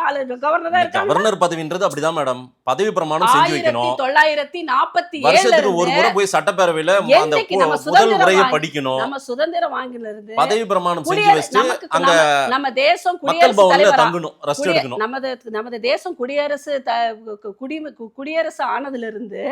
கவர்னரா இருக்காங்க. கவர்னர் பதவின்றது அப்படிதான் மேடம். பதவி பிரமாணம் செஞ்சு வைக்கணும். 1947 வருஷத்துக்கு ஒரு முறை போய் சட்டப்பேரவையில அந்த முதல் உரையை படிக்கணும். நம்ம சுதந்திரம் வாங்கில இருந்து பதவி பிரமாணம் செஞ்சு வச்சு அங்க நம்ம தேசம் மக்கள் பவன்ல தங்கணும், ரெஸ்ட் எடுக்கணும். நமது தேசம் குடியரசு ஆனதுல இருந்து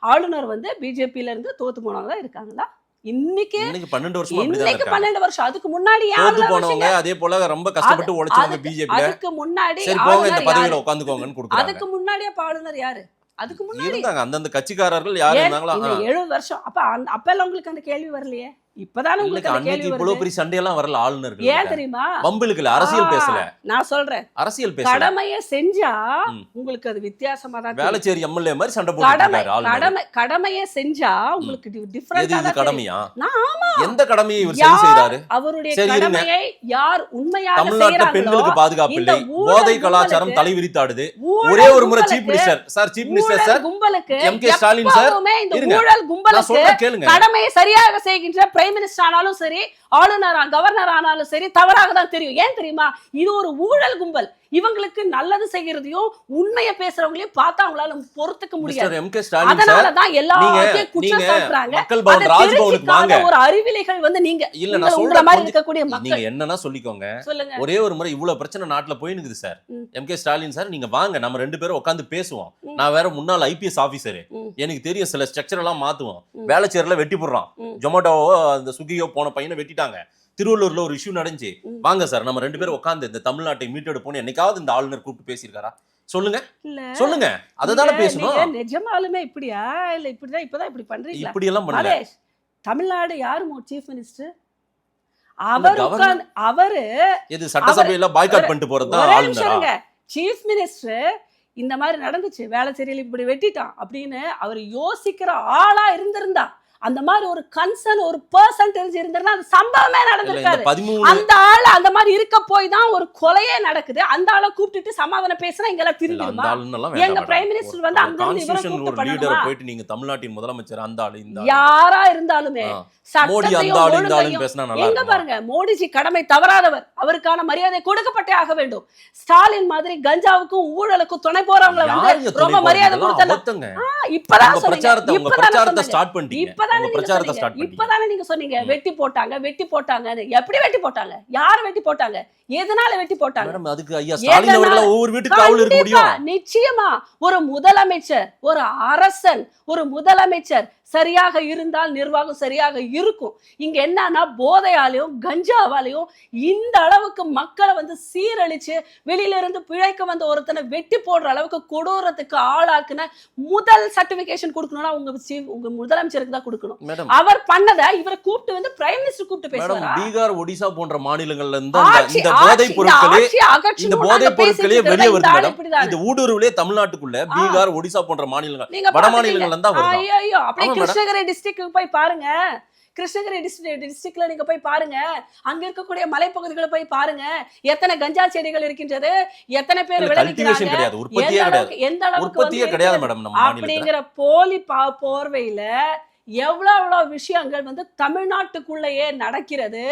ஆளுநர் வந்து பிஜேபியில இருந்து தோத்து போனவங்க தான் இருக்காங்களா? இன்னைக்கு 12 வருஷமா அப்படிதான் இருக்காங்க. 12 வருஷம். அதுக்கு முன்னாடி தோத்து போனவங்க அதே போல ரொம்ப கஷ்டப்பட்டு உழைச்சவங்க பிஜேபில. அதுக்கு முன்னாடி சரி போங்க இந்த பதவியில உட்கார்ந்துக்கோங்கன்னு கொடுக்குறாங்க. அதுக்கு முன்னாடி ஆளுநர் யாரு? அதுக்கு முன்னாடி இருந்தாங்க அந்தந்த கட்சிக்காரர்கள் யாரு இருந்தாங்களா? 70 வருஷம். அப்ப எல்லாம் உங்களுக்கு அந்த கேள்வி வரலையே. இப்பதானே உங்களுக்கு அந்த அன்னைக்கு கேள்வி இவ்வளவு வருது. பெரிய சண்டையெல்லாம் வரல ஆளுநர்கள் ஏன் தெரியுமா? வம்பிலுக்கு இல்ல, அரசியல் பேசல, நான் சொல்றேன், அரசியல் பேசல. கடமையை செஞ்சா ம். உங்களுக்கு அது வித்தியாசமா தான் தெரியும். வேளச்சேரி எம்எல்ஏ மாதிரி சண்டை போட்டுட்டாரு ஆளுநர். கடமையை செஞ்சா உங்களுக்கு எது டிஃபரண்டா இது கடமையா? ஆமா. எந்த கடமையை இவர் சரி செய்றாரு? அவருடைய சரி, இருங்க. கடமையை யார் உண்மையாக தமிழ்நாட்டுல செய்றாங்களோ, பெண்களுக்கு பாதுகாப்பு இந்த இல்லை, ஊழல் போதை கலாச்சாரம் கும்பலுக்கு- தலைவிரித்தாடுது. ஊழல் ஒரே ஒரு முறை கும்பலுக்கு- chief minister sir, chief minister ஊழல் சார், கும்பலுக்கு எம்.கே. ஸ்டாலின் சார், எப்பவுமே இந்த இருங்க. ஊழல் நான் கும்பலுக்கு சொல்றேன் கேளுங்க. கடமையை சரியாக செய்கின்ற பிரைம் மினிஸ்டர் ஆனாலும் சரி, ஆளுநர் கவர்னர் ஆனாலும் சரி, தவறாக தான் தெரியும். ஏன் தெரியுமா? இது ஒரு ஊழல் கும்பல். இவங்களுக்கு நல்லது செய்யறதையும் உண்மையை பேசுறவங்களையும் பார்த்தா அவங்களால பொறுத்துக்க முடியாது. Mister MK. ஸ்டாலின் சார், அதனாலதான் எல்லாத்தையும் குற்றம் நீங்க சாட்டுறாங்க. மக்கள் பவன் அதை ராஜ்பவனுக்கு வாங்க. தெரிஞ்சுக்காத ஒரு அறிவிலிகள் வந்து நீங்க இல்ல, நான் உங்களை சொல்றேன் மாதிரி கொஞ்சம் இருக்கக்கூடிய நீங்க மக்கள் என்னன்னா சொல்லிக்கோங்க. சொல்லுங்க. ஒரே ஒரு முறை இவ்வளவு பிரச்சனை நாட்டுல போயினுக்குது சார். ம். எம்.கே. ஸ்டாலின் சார், நீங்க வாங்க, நம்ம 2 பேரும் உட்கார்ந்து பேசுவோம். ம். நான் வேற முன்னாள் ஐபிஎஸ் ஆபீசர், ம். எனக்கு தெரியும் சில ஸ்ட்ரக்சர் எல்லாம் மாத்துவோம். ம். வேளச்சேரில வெட்டி போடுறான், ம். ஜொமேட்டோவோ அந்த ஸ்விக்கியோ போன பையனை வெட்டிட்டாங்க. திருவள்ளூர்ல ஒரு இஷ்யூ நடந்துச்சு. ம். வாங்க சார், நம்ம 2 பேரும் உட்கார்ந்து இந்த தமிழ்நாட்டை மீட்டெடுப்போம். என்னைக்காவது இந்த ஆளுநர் கூப்பிட்டு பேசியிருக்காரா? சொல்லுங்க இல்ல, சொல்லுங்க, அததானே பேசணும். நீங்க நிஜமாலுமே இப்படியா இல்ல இப்படிதான் இப்பதான் இப்படி பண்றீங்களா? இப்படி எல்லாம் பண்ணல. மகேஷ், தமிழ்நாடு யாரு சீஃப் மினிஸ்டர்? அவர் governor- உட்கார்ந்து அவரு இது சட்டசபையில பாய்காட் பண்ணிட்டு போறதுதான் ஒரே ஆளுநரா? நிமிஷம்ங்க. சீஃப் மினிஸ்டர் இந்த மாதிரி நடந்துச்சு, வேளச்சேரியில் இப்படி வெட்டிட்டான் அப்படின்னு அவர் யோசிக்கிற ஆளா இருந்திருந்தா, அந்த மாதிரி ஒரு கன்சர்ன் ஒரு பர்சன் தெரிஞ்சு இருந்திருந்தா அந்த சம்பவமே இல்ல, இந்த நடந்திருக்காது. 13 அந்த ஆள் அந்த மாதிரி இருக்க போய் தான் ஒரு கொலையே நடக்குது. அந்த ஆளை கூப்பிட்டுட்டு சமாதானம் பேசினா இங்கெல்லாம் இல்ல, அந்த திரும்பிடுமா? ஆளுன்னெல்லாம் எங்க வேண்டாம் பிரைம் மேடம். மினிஸ்டர் வந்து அங்க இருந்து இவரை கான்ஸ்டிடியூஷன் கூப்பிட்டு ஒரு லீடரை பண்ணணுமா? போயிட்டு நீங்க தமிழ்நாட்டின் முதலமைச்சர் அந்த ஆளு இந்த ஆளு, யாரா இருந்தாலுமே ஆ. மோடி அந்த சட்டத்தையும் ஆளு இந்த ஆளுன்னு ஒழுங்கையும் பேசினா நல்லா எங்க இருக்குமா? பாருங்க, மோடிஜி கடமை தவறாதவர், அவருக்கான மரியாதை கொடுக்கப்பட்டே ஆக வேண்டும். ஸ்டாலின் மாதிரி கஞ்சாவுக்கும் ஊழலுக்கும் துணை போறவங்கள யாருங்க வந்து துணை ரொம்ப போறது? மரியாதை இதெல்லாம் கொடுத்தல. அபத்தங்க. இப்பதான் உங்க சொன்னீங்க, பிரச்சாரத்தை இப்பதானே சொன்னீங்க. ஸ்டார்ட் பண்ணிட்டீங்க. இப்பதானே உங்க நீங்க பிரச்சாரத்தை சொன்னீங்க. ஸ்டார்ட் பண்ணிட்டீங்க. இப்பதானே நீங்க சொன்னீங்க வெட்டி போட்டாங்கன்னு. எப்படி வெட்டி போட்டாங்க? யார் வெட்டி போட்டாங்க? எதனால வெட்டி போட்டாங்க? மேடம், அதுக்கு ஐயா ஸ்டாலின் அவர்களா ஒவ்வொரு வீட்டுக்கு காவல் இருக்க கண்டிப்பா, முடியும்? நிச்சயமா. ஒரு முதலமைச்சர், ஒரு அரசன், ஒரு முதலமைச்சர் சரியாக இருந்தால் நிர்வாகம் சரியாக இருக்கும். இங்க என்னன்னா போதையாலையும் கஞ்சாவாலையும் இந்த அளவுக்கு மக்களை வந்து சீரழிச்சு வெளியில இருந்து பிழைக்க வந்த ஒருத்தனை வெட்டி போடுற அளவுக்கு கொடூரத்துக்கு ஆளாக்குன முதல் சர்டிபிகேஷன் கொடுக்கணும்னா உங்க முதலமைச்சருக்கு தான் கொடுக்கணும். மேடம், அவர் பண்ணதை இவரை கூப்பிட்டு வந்து பிரைம் மினிஸ்டர் கூப்பிட்டு மேடம், பேசுவாரா? பீகார், ஒடிசா போன்ற மாநிலங்கள்ல இருந்து இந்த போதைப் பொருட்களே இந்த போதைப் பொருட்களே வெளியே வருது மேடம். இந்த ஊடுருவலே தமிழ்நாட்டுக்குள்ள பீகார், ஒடிசா போன்ற மாநிலங்கள், நீங்க வட மாநிலங்கள்ல இருந்தா வருது. ஐயோ, அப்படியே ஆமா மேடம். கிருஷ்ணகிரி டிஸ்ட்ரிக்ட் போய் பாருங்க. கிருஷ்ணகிரி டிஸ்ட்ரிக்ட்ல நீங்க போய் பாருங்க. அங்க இருக்கக்கூடிய மலைப்பகுதிகளை போய் பாருங்க. எத்தனை கஞ்சா செடிகள் இருக்கின்றது, எத்தனை பேர் கல்டிவேஷன் விளைவிக்கிறாங்க, கிடையாது, உற்பத்தியே கிடையாது. எந்த அளவுக்கு உற்பத்தியே வந்து கிடையாது இருக்குது மேடம் நம்ம மாநிலத்துல. அப்படிங்கிற போலி போர்வையில எவ்வளவு விஷயங்கள் வந்து தமிழ்நாட்டுக்குள்ளேயே நடக்கிறது.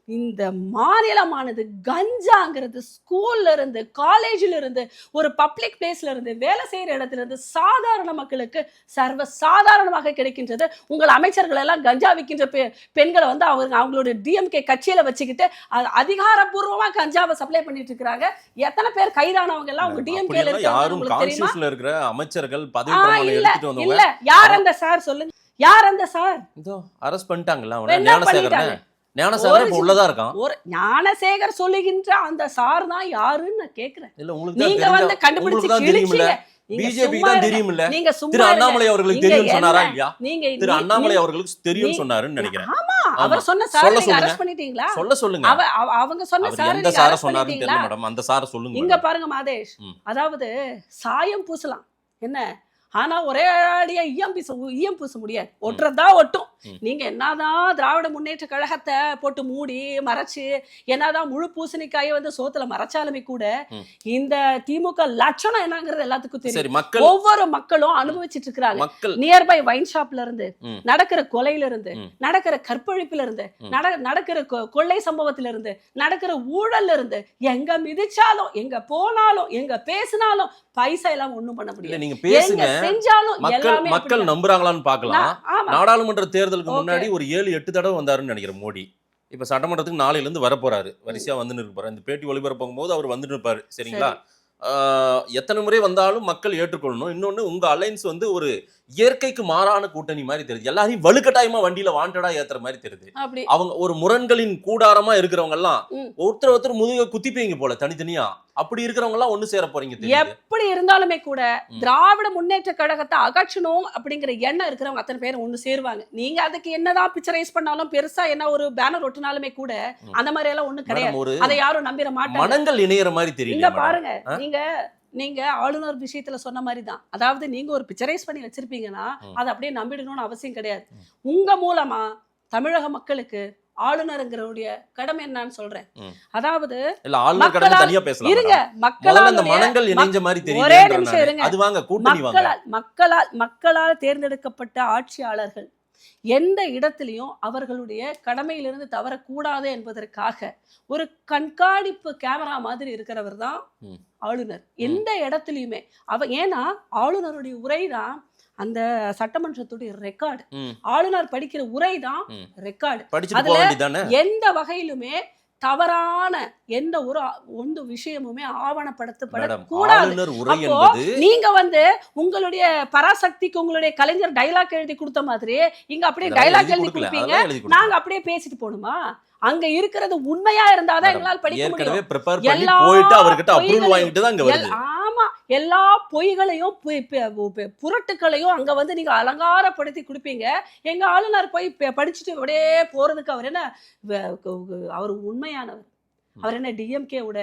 இந்த மாநிலமானது கஞ்சாங்கிறது ஸ்கூல்ல இருந்து, காலேஜ்ல இருந்து, ஒரு பப்ளிக் பிளேஸ்ல இருந்து, வேலை செய்யற இடத்துல இருந்து சாதாரண மக்களுக்கு சர்வ சாதாரணமாக கிடைக்கின்றது. உங்கள் அமைச்சர்கள் எல்லாம் கஞ்சா விற்கின்ற பெண்களை வந்து அவங்களோட டிஎம்கே கட்சியில வச்சுக்கிட்டு அதிகாரப்பூர்வமா கஞ்சாவை சப்ளை பண்ணிட்டு இருக்காங்க. எத்தனை பேர் கைதானவங்க எல்லாம் உங்க டிஎம்கேல அப்படியெல்லாம் யாரும் இருக்காங்க தெரியுமா? கான்ஸ்டிடியூஷன்ல இருக்கிற அமைச்சர்கள் பதவி பிரமாணம் இல்ல எடுத்துட்டு வந்தவங்க இல்ல, யார் அந்த சார் சொல்லுங்க, யார் அந்த சார்? இதோ அரெஸ்ட் பண்ணிட்டாங்கல்ல அவன. என்ன ஞானசேகரன் பண்ணிட்டாங்க? ஞானசேகரன் இப்ப உள்ளதா இருக்கான். ஒரு ஞானசேகர் சொல்லுகின்ற அந்த சார் தான் யாருன்னு நான் கேக்குறேன். இல்ல, உங்களுக்கு நீங்க தான் வந்து தெரியும். கண்டுபிடிச்சு உங்களுக்கு தான் தெரியும்ல. நீங்க பிஜேபி சும்மா தான் இருங்க. தெரியும்ல. நீங்க திரு சும்மா அண்ணாமலை இருங்க. அவர்களுக்கு நீங்க தெரியும் சொன்னாரா என்ன? இல்லையா? நீங்க திரு அண்ணாமலை அவர்களுக்கு தெரியும் சொன்னாருன்னு நினைக்கிறேன். ஆமா, ஆமா. அவர் சொன்ன சார் சொல்ல நீங்க சொல்லுங்க. அரெஸ்ட் பண்ணிட்டீங்களா? சொல்லுங்க. அவங்க சொன்ன அவர் சார் எந்த நீங்க சார அரெஸ்ட் சொன்னாருன்னு பண்ணிட்டீங்களா? தெரியல மேடம். அந்த சார சொல்லுங்க இங்க மேடம். பாருங்க மாதேஷ், ம். அதாவது சாயம் பூசலாம் என்ன, ஆனா ஒரே அடியா ஈயம் பூச முடியாது. ஒட்டுறதா ஒட்டும். நீங்க என்னதான் திராவிட முன்னேற்ற கழகத்தை போட்டு மூடி மறைச்சு, என்னதான் முழு பூசணிக்காயை வந்து சோத்துல மறைச்சாலுமே கூட இந்த திமுக லட்சணம் என்னங்கிறது எல்லாத்துக்கும் சரி, தெரியும். மக்கள் ஒவ்வொரு மக்களும் அனுபவிச்சுட்டு இருக்காங்க. மக்கள் நியர்பை வைன் ஷாப்ல இருந்து, ம். நடக்கிற கொலையில இருந்து, ம். நடக்கிற கற்பழிப்புல இருந்து, நடக்கிற கொள்ளை சம்பவத்துல இருந்து, நடக்கிற ஊழல்ல இருந்து, எங்க மிதிச்சாலும், எங்க போனாலும், எங்க பேசினாலும் பைசா எல்லாம் ஒண்ணும் பண்ண இல்ல, முடியாது. நீங்க எங்க பேசுங்க. செஞ்சாலும் எல்லாமே மக்கள் அப்படிதான். நம்புறாங்களான்னு பார்க்கலாம். ஆமா. நாடாளுமன்ற தேர்தலுக்கு Okay. முன்னாடி ஒரு 7-8 தடவை வந்தாருன்னு நினைக்கிறேன் மோடி. இப்ப சட்டமன்றத்துக்கு நாளையில இருந்து வர போறாரு. வரிசையா வந்துட்டு இருப்பாரு. இந்த பேட்டி ஒளிபரப்பும் போது அவர் வந்துட்டு இருப்பாரு. சரிங்களா? எத்தனை முறை வந்தாலும் மக்கள் ஏற்றுக்கொள்ளணும். இன்னொன்னு, உங்க அலைன்ஸ் வந்து ஒரு இயற்கைக்கு மாறான கூட்டணி மாதிரி தெரியுது. எல்லாரையும் வலுக்கட்டாயமா வண்டியில வாண்டடா ஏத்துற மாதிரி தெரியுது. அப்படி அவங்க ஒரு முரண்களின் கூடாரமா இருக்கிறவங்க எல்லாம் ம். ஒருத்தர் முதுக குத்திப்பீங்க போல தனித்தனியா. அப்படி இருக்கிறவங்க எல்லாம் ஒண்ணு சேர போறீங்க தெரியுது. எப்படி இருந்தாலுமே கூட ம். திராவிட முன்னேற்ற கழகத்தை அகற்றணும் அப்படிங்கிற எண்ணம் இருக்கிறவங்க அத்தனை பேரும் ஒண்ணு சேருவாங்க. நீங்க அதுக்கு என்னதான் பிக்சரைஸ் பண்ணாலும் பெருசா என்ன ஒரு பேனர் ஒட்டினாலுமே கூட ம். அந்த மாதிரி எல்லாம் ஒண்ணும் கிடையாது. மேடம், ஒரு அதை யாரும் நம்பிட மாட்டாங்க. மனங்கள் இணையற மாதிரி இங்க தெரியல பாருங்க, நீங்க ஆளுநர் விஷயத்துல சொன்ன மாதிரி தான். அதாவது நீங்க ஒரு பிக்சரைஸ் பண்ணி வச்சிருப்பீங்கன்னா அதை அப்படியே நம்பிடணும்னு அவசியம் கிடையாது. உங்க மூலமா தமிழக மக்களுக்கு ஆளுநருங்கிறவுடைய கடமை என்னன்னு சொல்றேன். அதாவது இல்ல ஆளுநர் கடமை தனியா பேசலாம். இருங்க, மக்களால் அந்த மனங்கள் இணைஞ்ச மாதிரி ஒரே நிமிஷம் தெரியுது. இருங்க. அது வாங்க கூட்டணி வாங்க. மக்களால் தேர்ந்தெடுக்கப்பட்ட ஆட்சியாளர்கள் எந்த இடத்திலையும் அவர்களுடைய கடமையிலிருந்து தவறக்கூடாது என்பதற்காக ஒரு கண்காணிப்பு கேமரா மாதிரி இருக்கிறவர் தான் ஆளுநர். எந்த இடத்துலயுமே ஏன்னா ஆளுநருடைய உரை தான் அந்த சட்டமன்றத்துடைய ரெக்கார்டு. ஆளுநர் படிக்கிற உரை தான் ரெக்கார்டு. அதுல எந்த வகையிலுமே தவறான எந்த ஒரு விஷயமுமே ஆவணப்படுத்தப்படக்கூடாது. நீங்க உங்களுடைய பராசக்திக்கு உங்களுடைய கலைஞர் டைலாக் எழுதி கொடுத்த மாதிரி இங்க அப்படியே டைலாக் எழுதி கொடுப்பீங்க, நாங்க அப்படியே பேசிட்டு போகணுமா? அங்க இருக்கிறது உண்மையா இருந்தாதான் எங்களால் படிக்க முடியும். ஆமா, எல்லா பொய்களையும் புரட்டுக்களையும் அங்க நீங்க அலங்காரப்படுத்தி கொடுப்பீங்க. எங்க ஆளுநர் போய் படிச்சுட்டு அப்படியே போறதுக்கு அவர் என்ன, அவர் உண்மையானவர்? அவர் என்ன டிஎம்கே உட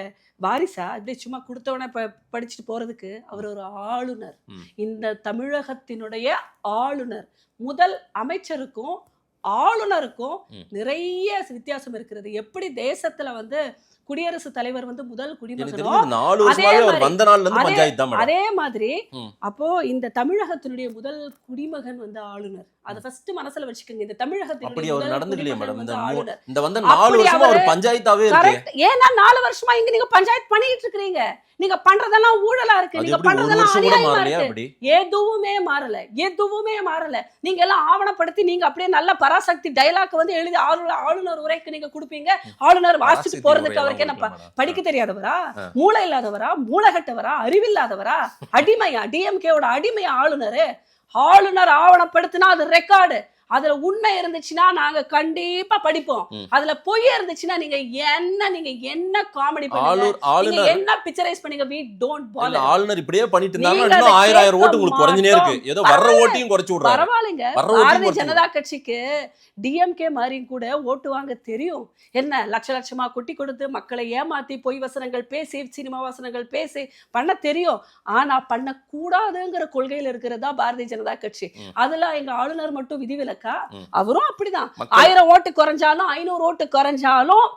வாரிசா? அப்படியே சும்மா கொடுத்தவன படிச்சுட்டு போறதுக்கு அவர் ஒரு ஆளுநர். இந்த தமிழகத்தினுடைய ஆளுநர். முதல் அமைச்சருக்கும் ஆளுநருக்கும் நிறைய வித்தியாசம் இருக்கிறது. எப்படி தேசத்துல குடியரசுத் தலைவர் முதல் குடிமகனோ அதே மாதிரி அப்போ இந்த தமிழகத்தினுடைய முதல் குடிமகன் ஆளுநர். அத ஃபர்ஸ்ட் மனசுல வச்சுக்கோங்க. இந்த தமிழகத்தினுடைய ஏன்னா 4 வருஷமா இங்க நீங்க பஞ்சாயத்து பண்ணிட்டு இருக்கீங்க. நீங்க பண்றதெல்லாம் ஊழலா இருக்கு. நீங்க பண்றதெல்லாம் அநியாயமா இருக்கு. எதுவுமே மாறல. நீங்க எல்லாம் ஆவணப்படுத்தி நீங்க அப்படியே நல்ல பராசக்தி டைலாக் எழுதி ஆளுநர் உரைக்கு நீங்க கொடுப்பீங்க. ஆளுநர் வாசிச்சுட்டு போறதுக்கு அவருக்கு என்ன படிக்க தெரியாதவரா, மூளை இல்லாதவரா, மூளைகட்டவரா, அறிவில்லாதவரா, அடிமையா, டிஎம்கேவோட அடிமையா ஆளுநர்? ஆளுநர் ஆவணப்படுத்தினா அது ரெக்கார்டு. அதுல உண்மை இருந்துச்சுன்னா நாங்க கண்டிப்பா படிப்போம். அதுல பொய் இருந்துச்சுன்னா நீங்க என்ன காமெடி பண்ணீங்க, என்ன பிக்சரைஸ் பண்ணீங்க, we don't bother. ஆளுநர் இப்படியே பண்ணிட்டு இருந்தாங்க. இன்னும் 1000 ஓட்டு உங்களுக்கு குறைஞ்சினே இருக்கு. ஏதோ வர்ற ஓட்டையும் குறைச்சு விடுறாங்க. பரவாயில்லைங்க. பாரதிய ஜனதா கட்சிக்கு டிஎம்கே மாதிரி கூட ஓட்டு வாங்க தெரியும். என்ன லட்சமா கொட்டி கொடுத்து மக்களை ஏமாத்தி பொய் வசனங்கள் பேசி சினிமா வசனங்கள் பேசி பண்ண தெரியும். ஆனா பண்ண கூடாதுங்கிற கொள்கையில இருக்கிறதா பாரதிய ஜனதா கட்சி. அதுல எங்க ஆளுநர் மட்டும் விதிவிலக்கா? அவரும் அப்படிதான். 1000 ஓட்டு குறைஞ்சாலும் 500 ஓட்டு குறைஞ்சாலும்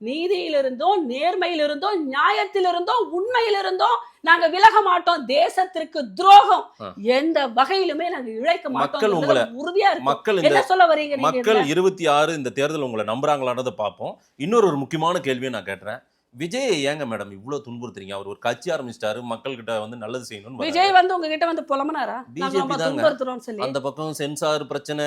நீதியிலிருந்தோம், நேர்மையிலிருந்தோம், நியாயத்திலிருந்தோம், உண்மையிலிருந்தோம் நாங்க விலக மாட்டோம். தேசத்திற்கு துரோகம் எந்த வகையிலுமே நாங்க இழைக்க மாட்டோம். உறுதியா இருக்கு. என்ன சொல்ல வரீங்க? மக்கள் 26 இந்த தேர்தல் உங்களை நம்புறாங்களான்றத பார்ப்போம். இன்னொரு முக்கியமான கேள்வியை நான் கேட்கிறேன். விஜய் ஏங்க மேடம் இவ்வளவு துன்புறுத்துறீங்க? அவர் ஒரு கட்சி ஆரம்பிச்சிட்டாரு, மக்கள் கிட்ட நல்லது செய்யணும். விஜய் உங்ககிட்ட புலம்பனாரா? பிஜேபி தாங்க. அந்த பக்கம் சென்சார் பிரச்சனை,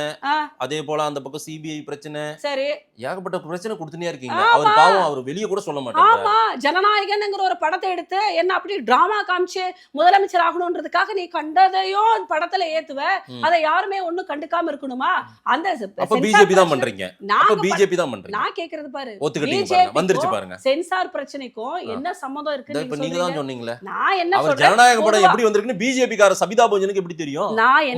அதே போல அந்த பக்கம் சிபிஐ பிரச்சனை, சரி ஏகப்பட்ட பிரச்சனை கொடுத்துனே இருக்கீங்க. அவர் பாவம், அவர் வெளியே கூட சொல்ல மாட்டாங்க. ஆமா, ஜனநாயகன்ங்கிற ஒரு படத்தை எடுத்து என்ன அப்படி டிராமா காமிச்சு முதலமைச்சர் ஆகணும்ன்றதுக்காக நீ கண்டதையும் படத்துல ஏத்துவ. அதை யாருமே ஒண்ணும் கண்டுக்காம இருக்கணுமா? அந்த பிஜேபி தான் பண்றீங்க. பிஜேபி தான் பண்றீங்க. நான் கேக்குறது பாரு, ஒத்துக்கிட்டீங்க, வந்துருச்சு பாருங்க. சென்சார் பிரச்சனைக்கும் என்ன சம்பந்தம் இருக்கு? நீங்க தான் சொன்னீங்களே. நான் என்ன சொல்றேன், ஜனநாயக படம் எப்படி வந்திருக்குன்னு பிஜேபி கார சபிதா பஞ்சனுக்கு எப்படி தெரியும்?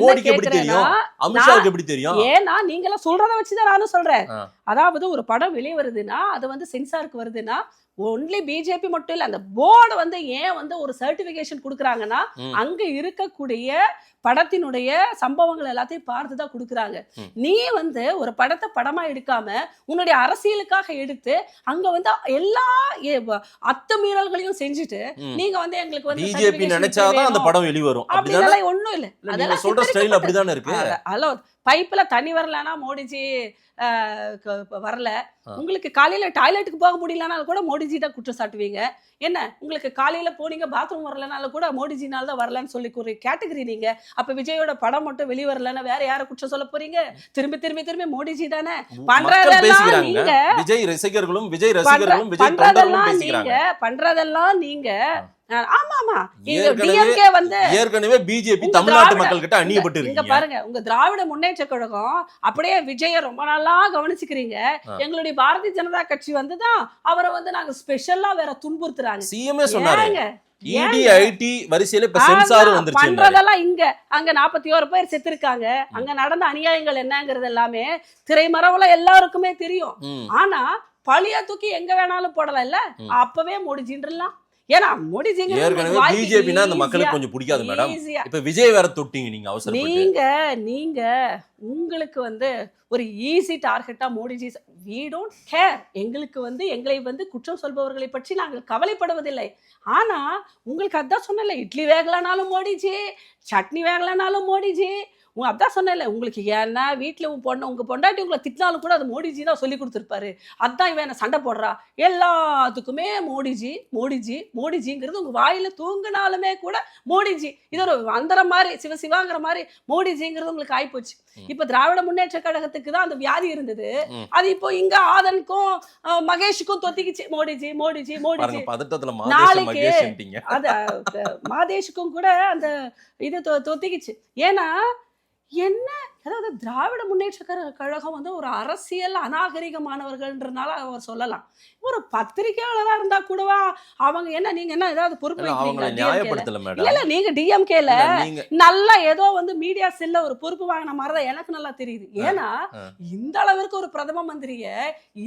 மோடிக்கு எப்படி தெரியும்? அமித்ஷாவுக்கு எப்படி தெரியும்? ஏன்னா நீங்க எல்லாம் சொல்றத வச்சுதான் நானும் சொல்றேன். அதாவது ஒரு படம் வெளியே வருதுன்னா அது சென்சாருக்கு வருதுன்னா ஒன்லி பிஜேபி மட்டும் இல்ல, அந்த போர்டு ஏன் ஒரு சர்டிபிகேஷன் கொடுக்குறாங்கன்னா அங்க இருக்கக்கூடிய படத்தினுடைய சம்பவங்கள் எல்லாத்தையும் பார்த்துதான் கொடுக்குறாங்க. நீ ஒரு படத்தை படமா எடுக்காம உன்னுடைய அரசியலுக்காக எடுத்து அங்க எல்லா அத்துமீறல்களையும் செஞ்சுட்டு நீங்க எங்களுக்கு பிஜேபி நினைச்சாதான் அந்த படம் வெளிவரும். அப்படிதான் ஒண்ணும் இல்ல. அதெல்லாம் சொல்ற ஸ்டைல் அப்படிதானே இருக்கு. ஹலோ, பைப்ல தண்ணி வரலன்னா மோடிஜி வரல. உங்களுக்கு காலையில டாய்லெட்டுக்கு போக முடியலனாலும் கூட மோடிஜி தான் குற்றம் சாட்டுவீங்க. என்ன உங்களுக்கு காலையில போனீங்க பாத்ரூம் வரலனாலும் கூட மோடிஜினால தான் வரலன்னு சொல்லி ஒரு கேட்டகரி நீங்க. அப்ப விஜயோட படம் மட்டும் வெளி வரலன்னா வேற யாரை குற்றம் சொல்ல போறீங்க? திரும்பி திரும்பி திரும்பி மோடிஜி தானே பண்றதெல்லாம் நீங்க. விஜய் ரசிகர்களும் விஜய் ரசிகர்களும் விஜய் தொண்டர்களும் பேசிக்கிறாங்க. பண்றதெல்லாம் நீங்க ஆமா ஆமா ஏற்கனவே டிஎம்கே வந்து ஏற்கனவே பிஜேபி உங்க தமிழ்நாட்டு திராவிட- மக்கள் கிட்ட அந்நியப்பட்டு இங்க இருக்கீங்க. பாருங்க, உங்க திராவிட முன்னேற்ற கழகம் அப்படியே விஜய ரொம்ப நாளா கவனிச்சுக்கிறீங்க. எங்களுடைய பாரதிய ஜனதா கட்சி வந்துதான் அவரை வந்து நாங்க ஸ்பெஷலா வேற துன்புறுத்துறாங்க. சிஎம்ஏ சொன்னாரு ஏங்க? இடி ஐடி வரிசையில இப்ப சென்சாரும் வந்துருச்சு. பண்றதெல்லாம் இங்க அங்க 41 பேர் செத்துருக்காங்க. அங்க நடந்த அநியாயங்கள் என்னங்கிறது எல்லாமே திரைமறைவுல எல்லாருக்குமே தெரியும். ஆனா பழிய தூக்கி எங்க வேணாலும் போடலாம் இல்ல, அப்பவே மோடிஜின்றலாம். ஏன்னா மோடிஜிங்க ஏற்கனவே பிஜேபினா அந்த மக்களுக்கு கொஞ்சம் பிடிக்காது மேடம். இப்ப விஜய் வேற தொட்டிங்க நீங்க அவசரப்பட்டு. நீங்க உங்களுக்கு வந்து ஒரு ஈஸி டார்கெட்டா மோடிஜி. we don't care. எங்களுக்கு வந்து எங்களை வந்து குற்றம் சொல்பவர்களை பற்றி நாங்கள் கவலைப்படுவதில்லை. ஆனா உங்களுக்கு அதான் சொன்னல, இட்லி வேகலனாலும் மோடிஜி, சட்னி வேகலனாலும் மோடிஜி. அதான் சொன்னல, உங்களுக்கு ஏன்னா வீட்டுல உங்க பொண்டாட்டி உங்களை திட்டினாலும் கூட அது மோடிஜி தான் சொல்லி கொடுத்துருப்பாரு. அதான் இவன் சண்டை போடுறா, எல்லாத்துக்குமே மோடிஜி மோடிஜி மோடிஜிங்கிறது உங்க வாயில தூங்கினாலுமே கூட மோடிஜி. இது ஒரு அந்தர மாதிரி சிவசிவாங்கிற மாதிரி மோடிஜிங்கிறது உங்களுக்கு ஆயிப்போச்சு. இப்ப திராவிட முன்னேற்ற கழகத்துக்கு தான் அந்த வியாதி இருந்தது. அது இப்போ இங்க ஆதனுக்கும் மகேஷுக்கும் தொத்திக்கிச்சு மோடிஜி மோடிஜி மோடிஜி. நாளைக்கு அத மாதேஷுக்கும் கூட அந்த இது தொத்திக்கிச்சு. ஏன்னா என்ன, அதாவது திராவிட முன்னேற்ற கழகம் வந்து ஒரு அரசியல் அநாகரிகமானவர்கள்ன்றனால அவர் சொல்லலாம். ஒரு பத்திரிகையாளரா இருந்தா கூடவா அவங்க என்ன, நீங்க என்ன ஏதாவது பொறுப்பு இல்ல, நீங்க டிஎம்கேல நல்லா ஏதோ வந்து மீடியா செல்ல ஒரு பொறுப்பு வாங்கின மாதிரிதான் எனக்கு நல்லா தெரியுது. ஏன்னா இந்த அளவிற்கு ஒரு பிரதம மந்திரிய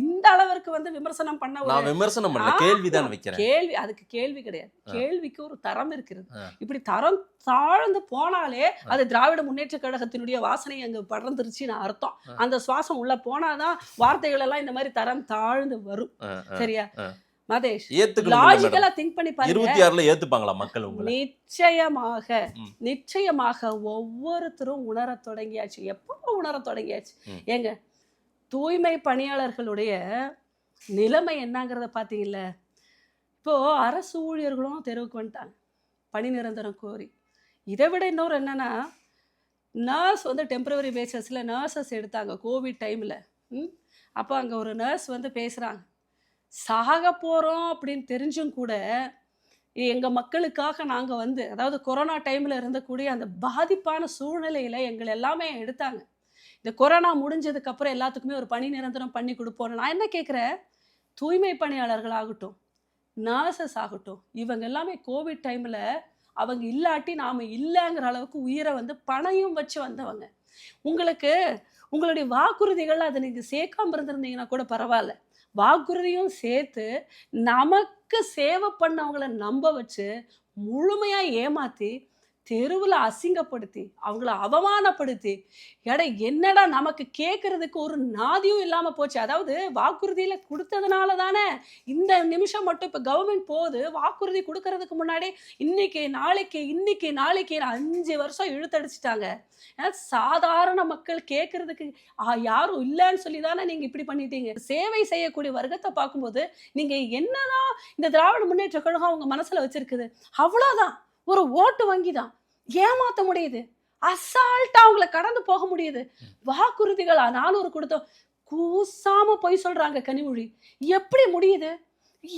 இந்த அளவிற்கு வந்து விமர்சனம் பண்ண கேள்வி, அதுக்கு கேள்வி கிடையாது. கேள்விக்கு ஒரு தரம் இருக்கிறது. இப்படி தரம் தாழ்ந்து போனாலே அது திராவிட முன்னேற்ற கழகத்தினுடைய வாசனை அங்க படர்ந்துருச்சுன்னு அர்த்தம். அந்த சுவாசம் உள்ள போனாதான் வார்த்தைகள் எல்லாம் இந்த மாதிரி தரம் தாழ்ந்து வரும். சரியா மதேஷ்? லாஜிக்கலா திங்க் பண்ணி பாருங்க. 26ல ஏத்துப்பாங்களா மக்கள் உங்களை? நிச்சயமாக ஒவ்வொருத்தரும் உணர தொடங்கியாச்சு. எப்போ உணர தொடங்கியாச்சு? ஏங்க தூய்மை பணியாளர்களுடைய நிலைமை என்னங்கிறத பாத்தீங்கல்ல. இப்போ அரசு ஊழியர்களும் தெருவுக்கு வந்துட்டாங்க பணி நிரந்தரம் கோரி. இதை விட இன்னொரு என்னன்னா, நர்ஸ் வந்து டெம்பரவரி பேசிஸில் நர்சஸ் எடுத்தாங்க கோவிட் டைமில். அப்போ அங்கே ஒரு நர்ஸ் வந்து பேசுகிறாங்க, சாக போகிறோம் அப்படின்னு தெரிஞ்சும் கூட எங்கள் மக்களுக்காக நாங்கள் வந்து, அதாவது கொரோனா டைமில் இருந்தக்கூடிய அந்த பாதிப்பான சூழ்நிலையில் எங்களை எல்லாமே எடுத்தாங்க. இந்த கொரோனா முடிஞ்சதுக்கப்புறம் எல்லாத்துக்குமே ஒரு பணி நிரந்தரம் பண்ணி கொடுப்போம். நான் என்ன கேட்குறேன், தூய்மை பணியாளர்கள் ஆகட்டும், நர்சஸ் ஆகட்டும், இவங்க எல்லாமே கோவிட் டைமில் அவங்க இல்லாட்டி நாம் இல்லைங்கிற அளவுக்கு உயிரை வந்து பணையும் வச்சு வந்தவங்க. உங்களுடைய வாக்குறுதிகள் அதை நீங்கள் சேர்க்காம இருந்திருந்தீங்கன்னா கூட பரவாயில்ல, வாக்குறுதியும் சேர்த்து நமக்கு சேவை பண்ணவங்களை நம்ப வச்சு முழுமையாக ஏமாற்றி தெருவில் அசிங்கப்படுத்தி அவங்கள அவமானப்படுத்தி என்னடா நமக்கு கேட்கறதுக்கு ஒரு நாதியும் இல்லாமல் போச்சு. அதாவது வாக்குறுதியில் கொடுத்ததுனால தானே இந்த நிமிஷம் மட்டும் இப்போ கவர்மெண்ட் போகுது. வாக்குறுதி கொடுக்கறதுக்கு முன்னாடி இன்னைக்கு நாளைக்கு 5 வருஷம் இழுத்தடிச்சிட்டாங்க. சாதாரண மக்கள் கேட்கறதுக்கு யாரும் இல்லைன்னு சொல்லி தானே நீங்கள் இப்படி பண்ணிட்டீங்க. சேவை செய்யக்கூடிய வர்க்கத்தை பார்க்கும்போது நீங்கள் என்னதான் இந்த திராவிட முன்னேற்ற கழகம் அவங்க மனசில் வச்சிருக்குது, அவ்வளோதான். ஒரு ஓட்டு வங்கி தான் ஏமாத்த முடியுது, அசால்ட்டா அவங்களை கடந்து போக முடியுது. வாக்குறுதிகள் 400 கொடுத்தோம் கூசாம போய் சொல்றாங்க கனிமொழி. எப்படி முடியுது?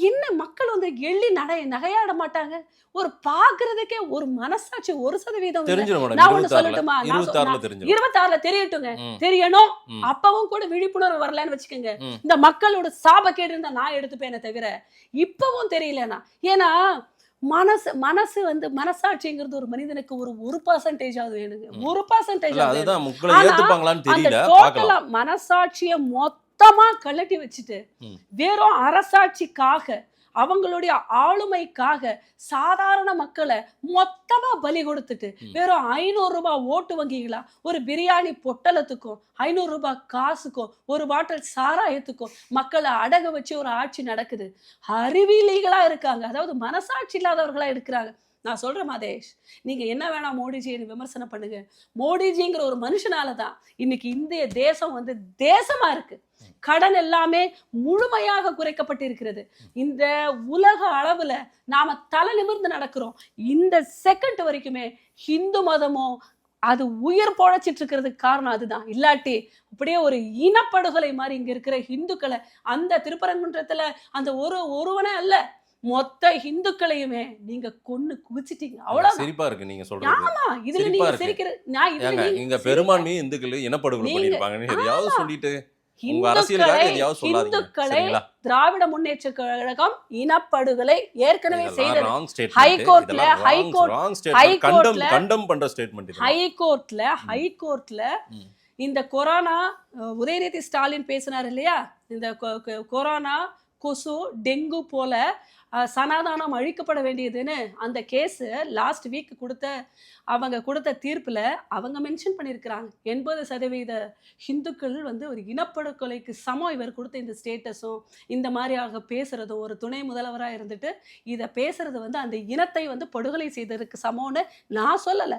என்ன மக்கள் வந்து எள்ளி நகையாட மாட்டாங்க? ஒரு பாக்குறதுக்கே ஒரு மனசாட்சி 1% நான் ஒண்ணு சொல்லட்டுமா? 26ல தெரியட்டுங்க, தெரியணும். அப்பவும் கூட விழிப்புணர்வு வரலன்னு வச்சுக்கோங்க, இந்த மக்களோட சாபக்கேடு இருந்தா நான் எடுத்துப்பேனே தவிர இப்பவும் தெரியலனா. ஏன்னா மனசு வந்து மனசாட்சிங்கிறது ஒரு மனிதனுக்கு ஒரு 1% வேணுங்க. 1% மனசாட்சியை மொத்தமா கழட்டி வச்சுட்டு வெறும் அரசாட்சிக்காக அவங்களுடைய ஆளுமைக்காக சாதாரண மக்களை மொத்தமா பலி கொடுத்துட்டு வெறும் 500 ரூபாய் ஓட்டு வங்கிகளா ஒரு பிரியாணி பொட்டலத்துக்கும் 500 ரூபாய் காசுக்கும் ஒரு பாட்டில் சாராயத்துக்கும் மக்களை அடக வச்சு ஒரு ஆட்சி நடக்குது. அறிவியலிகளா இருக்காங்க, அதாவது மனசாட்சி இல்லாதவர்களா இருக்கிறாங்க. நான் சொல்றேன் மதேஷ், நீங்க என்ன வேணா மோடிஜியை விமர்சனம் பண்ணுங்க. மோடிஜிங்கிற ஒரு மனுஷனால தான் இன்னைக்கு இந்திய தேசம் வந்து தேசமா இருக்கு. கடன் எல்லாமே முழுமையாக குறைக்கப்பட்டிருக்கிறது. இந்த உலக அளவுல நாம தலை நிமிர்ந்து நடக்கிறோம். இந்த செகண்ட் வரைக்குமே ஹிந்து மதமோ அது உயிர் பொழைச்சிட்டு இருக்கிறதுக்கு காரணம் அதுதான். இல்லாட்டி அப்படியே ஒரு இனப்படுகொலை மாதிரி இங்க இருக்கிற ஹிந்துக்களை அந்த திருப்பரங்குன்றத்துல அந்த ஒருவனே அல்ல மொத்த இந்துக்களையுமே நீங்க கொன்னு குவிச்சிட்டீங்க. அவ்வளவுதான். சிரிப்பா இருக்கு நீங்க சொல்றது. ஆமா, இதுல சிரிப்பா நீங்க இருக்கு. சிரிக்கிற நான் இதுல ஏங்க நீங்க இங்க பெரும்பான்மை இந்துக்கள் இனப்படுகொலை நீங்க- பண்ணிருப்பாங்கன்னு எதையாவது சொல்லிட்டு உங்க இந்துக்களை அரசியலுக்காக எதையாவது சொல்லாதீங்க. இந்துக்களை சரிங்களா? திராவிட முன்னேற்ற கழகம் இனப்படுகொலை ஏற்கனவே செய்தது. ராங் ஹைகோர்ட்ல ஹைகோர்ட்ல கண்டம் பண்ற ஸ்டேட்மெண்ட் இது. ஹைகோர்ட்ல இந்த கொரோனா உதயநிதி ஸ்டாலின் பேசினார் இல்லையா, இந்த கொரோனா, கொசு, டெங்கு போல சனாதானம் அழிக்கப்பட வேண்டியதுன்னு அந்த கேஸ் லாஸ்ட் வீக் அவங்க கொடுத்த தீர்ப்புல அவங்க மென்ஷன் பண்ணியிருக்கிறாங்க. 80% ஹிந்துக்கள் வந்து ஒரு இனப்படுகொலைக்கு சமம் இவர் கொடுத்த இந்த ஸ்டேட்டஸும் இந்த மாதிரியாக பேசுறதும், ஒரு துணை முதல்வராக இருந்துட்டு இதை பேசுறது வந்து அந்த இனத்தை வந்து படுகொலை செய்ததுக்கு சமம்னு நான் சொல்லல,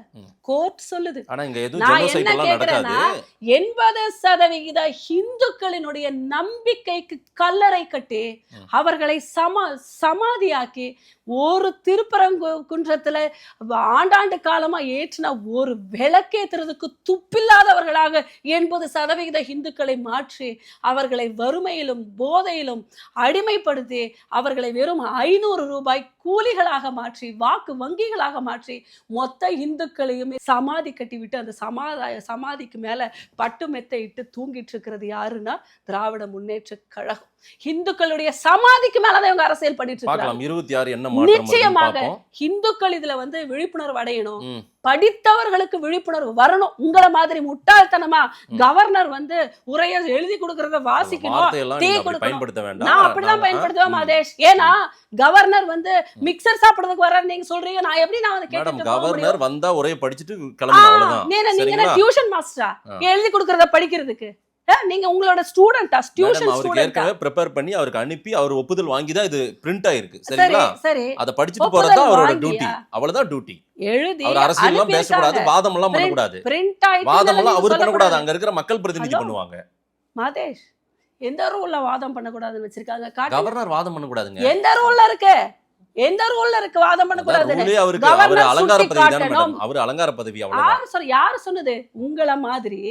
கோர்ட் சொல்லுது. ஆனா இங்க எதுவும் நான் ஜெனோசைட் என்ன எல்லாம் கேக்குறேன்னா, நடக்காது. 80% ஹிந்துக்களினுடைய நம்பிக்கைக்கு கல்லறை கட்டி அவர்களை சமாதியாக்கி ஒரு திருப்பரங்குன்றத்துல ஆண்டாண்டு காலமா ஏற்றின ஒரு விளக்கேத்துறதுக்கு துப்பில்லாதவர்களாக 80% இந்துக்களை மாற்றி அவர்களை வறுமையிலும் போதையிலும் அடிமைப்படுத்தி அவர்களை வெறும் 500 ரூபாய் கூலிகளாக மாற்றி வாக்கு வங்கிகளாக மாற்றி மொத்த இந்துக்களையுமே சமாதி கட்டிவிட்டு அந்த சமாதிக்கு மேல பட்டு மெத்தை இட்டு தூங்கிட்டு இருக்கிறது யாருன்னா திராவிட முன்னேற்ற கழகம். இந்துக்களுடைய சமாதிக்கு மேலதான் இவங்க அரசியல் பண்ணிட்டு இருக்காங்க. 26 என்ன மாற்றம் நிச்சயமாக இந்துக்கள் இதுல வந்து விழிப்புணர்வு அடையணும், படித்தவர்களுக்கு விழிப்புணர்வு வரணும். உங்களை மாதிரி முட்டாள்தனமா கவர்னர் வந்து உரைய எழுதி கொடுக்கறத வாசிக்கணும், டீ கொடுக்கணும். நான் அப்படிதான் பயன்படுத்துவேன் மாதேஷ். ஏன்னா கவர்னர் வந்து மிக்சர் சாப்பிடுறதுக்கு வர்றாரு நீங்க சொல்றீங்க, நான் எப்படி நான் வந்து கேட்டுட்டு கவர்னர் வந்தா உரையை படிச்சிட்டு கிளம்பணும், அவ்வளவுதான். நீங்க டியூஷன் மாஸ்டரா எழுதி கொடுக்கறத படிக்கிறதுக்கு? நீங்க உங்களோட ஸ்டூடெண்டா? டியூஷன் ஸ்டூடெண்டா? ப்ரிப்பேர் பண்ணி அவருக்கு அனுப்பி அவர் ஒப்புதல் வாங்கி தான் இது பிரிண்ட் ஆயிருக்கு. சரிங்களா? சரி, அத படிச்சிட்டு போறது தான் அவரோட டியூட்டி. அவ்வளவுதான் டியூட்டி. எழுதி அவர் அரசியல் எல்லாம் பேசக்கூடாது, வாதம் எல்லாம் பண்ணக்கூடாது. பிரிண்ட் ஆயிட்டு வாதம் எல்லாம் அவர் பண்ணக்கூடாது, அங்க இருக்கிற மக்கள் பிரதிநிதி பண்ணுவாங்க. மாதேஷ், எந்த ரூல்ல வாதம் பண்ணக்கூடாதுன்னு வச்சிருக்காங்க? கவர்னர் வாதம் பண்ணக்கூடாதுங்க. எந்த ரூல்ல இருக்கு? எந்த ரூல்ல இருக்கு வாதம் பண்ணக்கூடாதுன்னு? அவருக்கு அவர் அலங்கார பதவி தானே மேடம், அவர் அலங்கார பதவி. அவ்வளவுதான். யாரு சொன்னது? உங்கள மாதிரி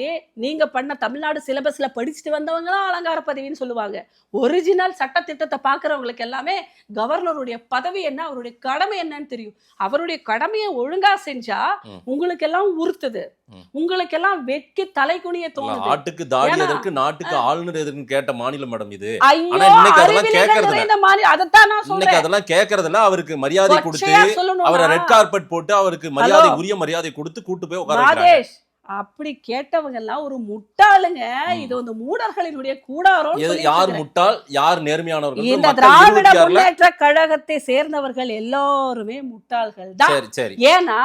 நீங்க பண்ண தமிழ்நாடு சிலபஸ்ல படிச்சுட்டு வந்தவங்க தான் அலங்கார பதவின்னு சொல்லுவாங்க. ஒரிஜினல் சட்ட திட்டத்தை பாக்குறவங்களுக்கு எல்லாமே கவர்னருடைய பதவி என்ன, அவருடைய கடமை என்னன்னு தெரியும். அவருடைய கடமையை ஒழுங்கா செஞ்சா உங்களுக்கு எல்லாம் உறுத்துது, உங்களுக்கு எல்லாம் வெட்கி தலை குனிய தோணுது. நாட்டுக்கு தாடி எதற்கு, நாட்டுக்கு ஆளுநர் எதற்குன்னு கேட்ட மாநிலம் மேடம் இது. ஐயோ, இன்னைக்கு அதெல்லாம் கேக்குறது இந்த மாதிரி அதத்தான் நான் சொல்றேன். இன்னைக்கு அதெல்லாம் கேக்குறதுல அவருக்கு மரியாதை கொடுத்து அவரை ரெட் கார்பெட் போட்டு அவருக்கு மரியாதை, உரிய மரியாதை கொடுத்து கூட்டு போய் உட்கார வைக்கிறாங்க. அப்படி கேட்டவங்க எல்லாம் ஒரு முட்டாளுங்க. இது வந்து மூடர்களினுடைய கூடாரம். யார் முட்டாள், யார் நேர்மையானவர்கள்? இந்த திராவிட முன்னேற்ற கழகத்தை சேர்ந்தவர்கள் எல்லாருமே முட்டாள்கள் தான். சரி சரி. ஏன்னா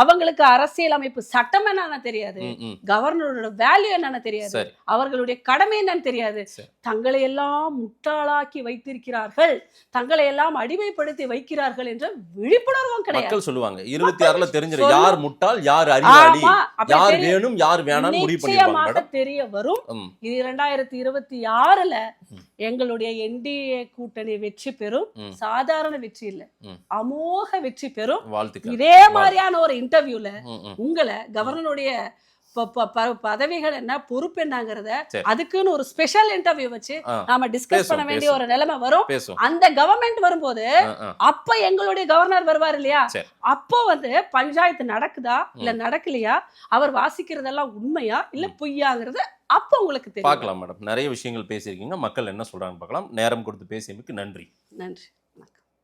அவங்களுக்கு அரசியல் அமைப்பு சட்டம் என்னன்னு தெரியாது, கவர்னரோட வேல்யூ என்னன்னு தெரியாது, அவர்களுடைய கடமை என்னன்னு தெரியாது. தங்களை எல்லாம் முட்டாளாக்கி வைத்திருக்கிறார்கள், தங்களை எல்லாம் அடிமைப்படுத்தி வைக்கிறார்கள் என்ற விழிப்புணர்வும் கிடையாது. மக்கள் சொல்லுவாங்க 26ல தெரிஞ்சிரும் யார் முட்டாள், யார் அறிவாளி, யார் வேணும், யார் வேணாம் முடிவு பண்ணிடுவாங்க. தெரிய வரும். இது 2026ல எங்களுடைய என்டிஏ கூட்டணி வெற்றி பெறும். சாதாரண வெற்றி இல்ல, அமோக வெற்றி பெறும். இதே மாதிரியான ஒரு இன்டர்வியூல உங்களை கவர்னருடைய பதவிகள் என்ன, பொறுப்பு என்னங்கறத அதுக்குன்னு ஒரு ஸ்பெஷல் இன்டர்வியூ வச்சு நாம டிஸ்கஸ் பண்ண வேண்டிய ஒரு நிலைமை வரும். அந்த கவர்மெண்ட் வரும்போது அப்ப எங்களுடைய கவர்னர் வருவார் இல்லையா, அப்போ வந்து பஞ்சாயத்து நடக்குதா இல்ல நடக்கலையா, அவர் வாசிக்கிறதெல்லாம் உண்மையா இல்ல பொய்யாங்கிறது அப்ப உங்களுக்கு தெரியும். பார்க்கலாம் மேடம். நிறைய விஷயங்கள் பேசியிருக்கீங்க, மக்கள் என்ன சொல்றாங்கன்னு பார்க்கலாம். நேரம் கொடுத்து பேசியமைக்கு நன்றி. நன்றி.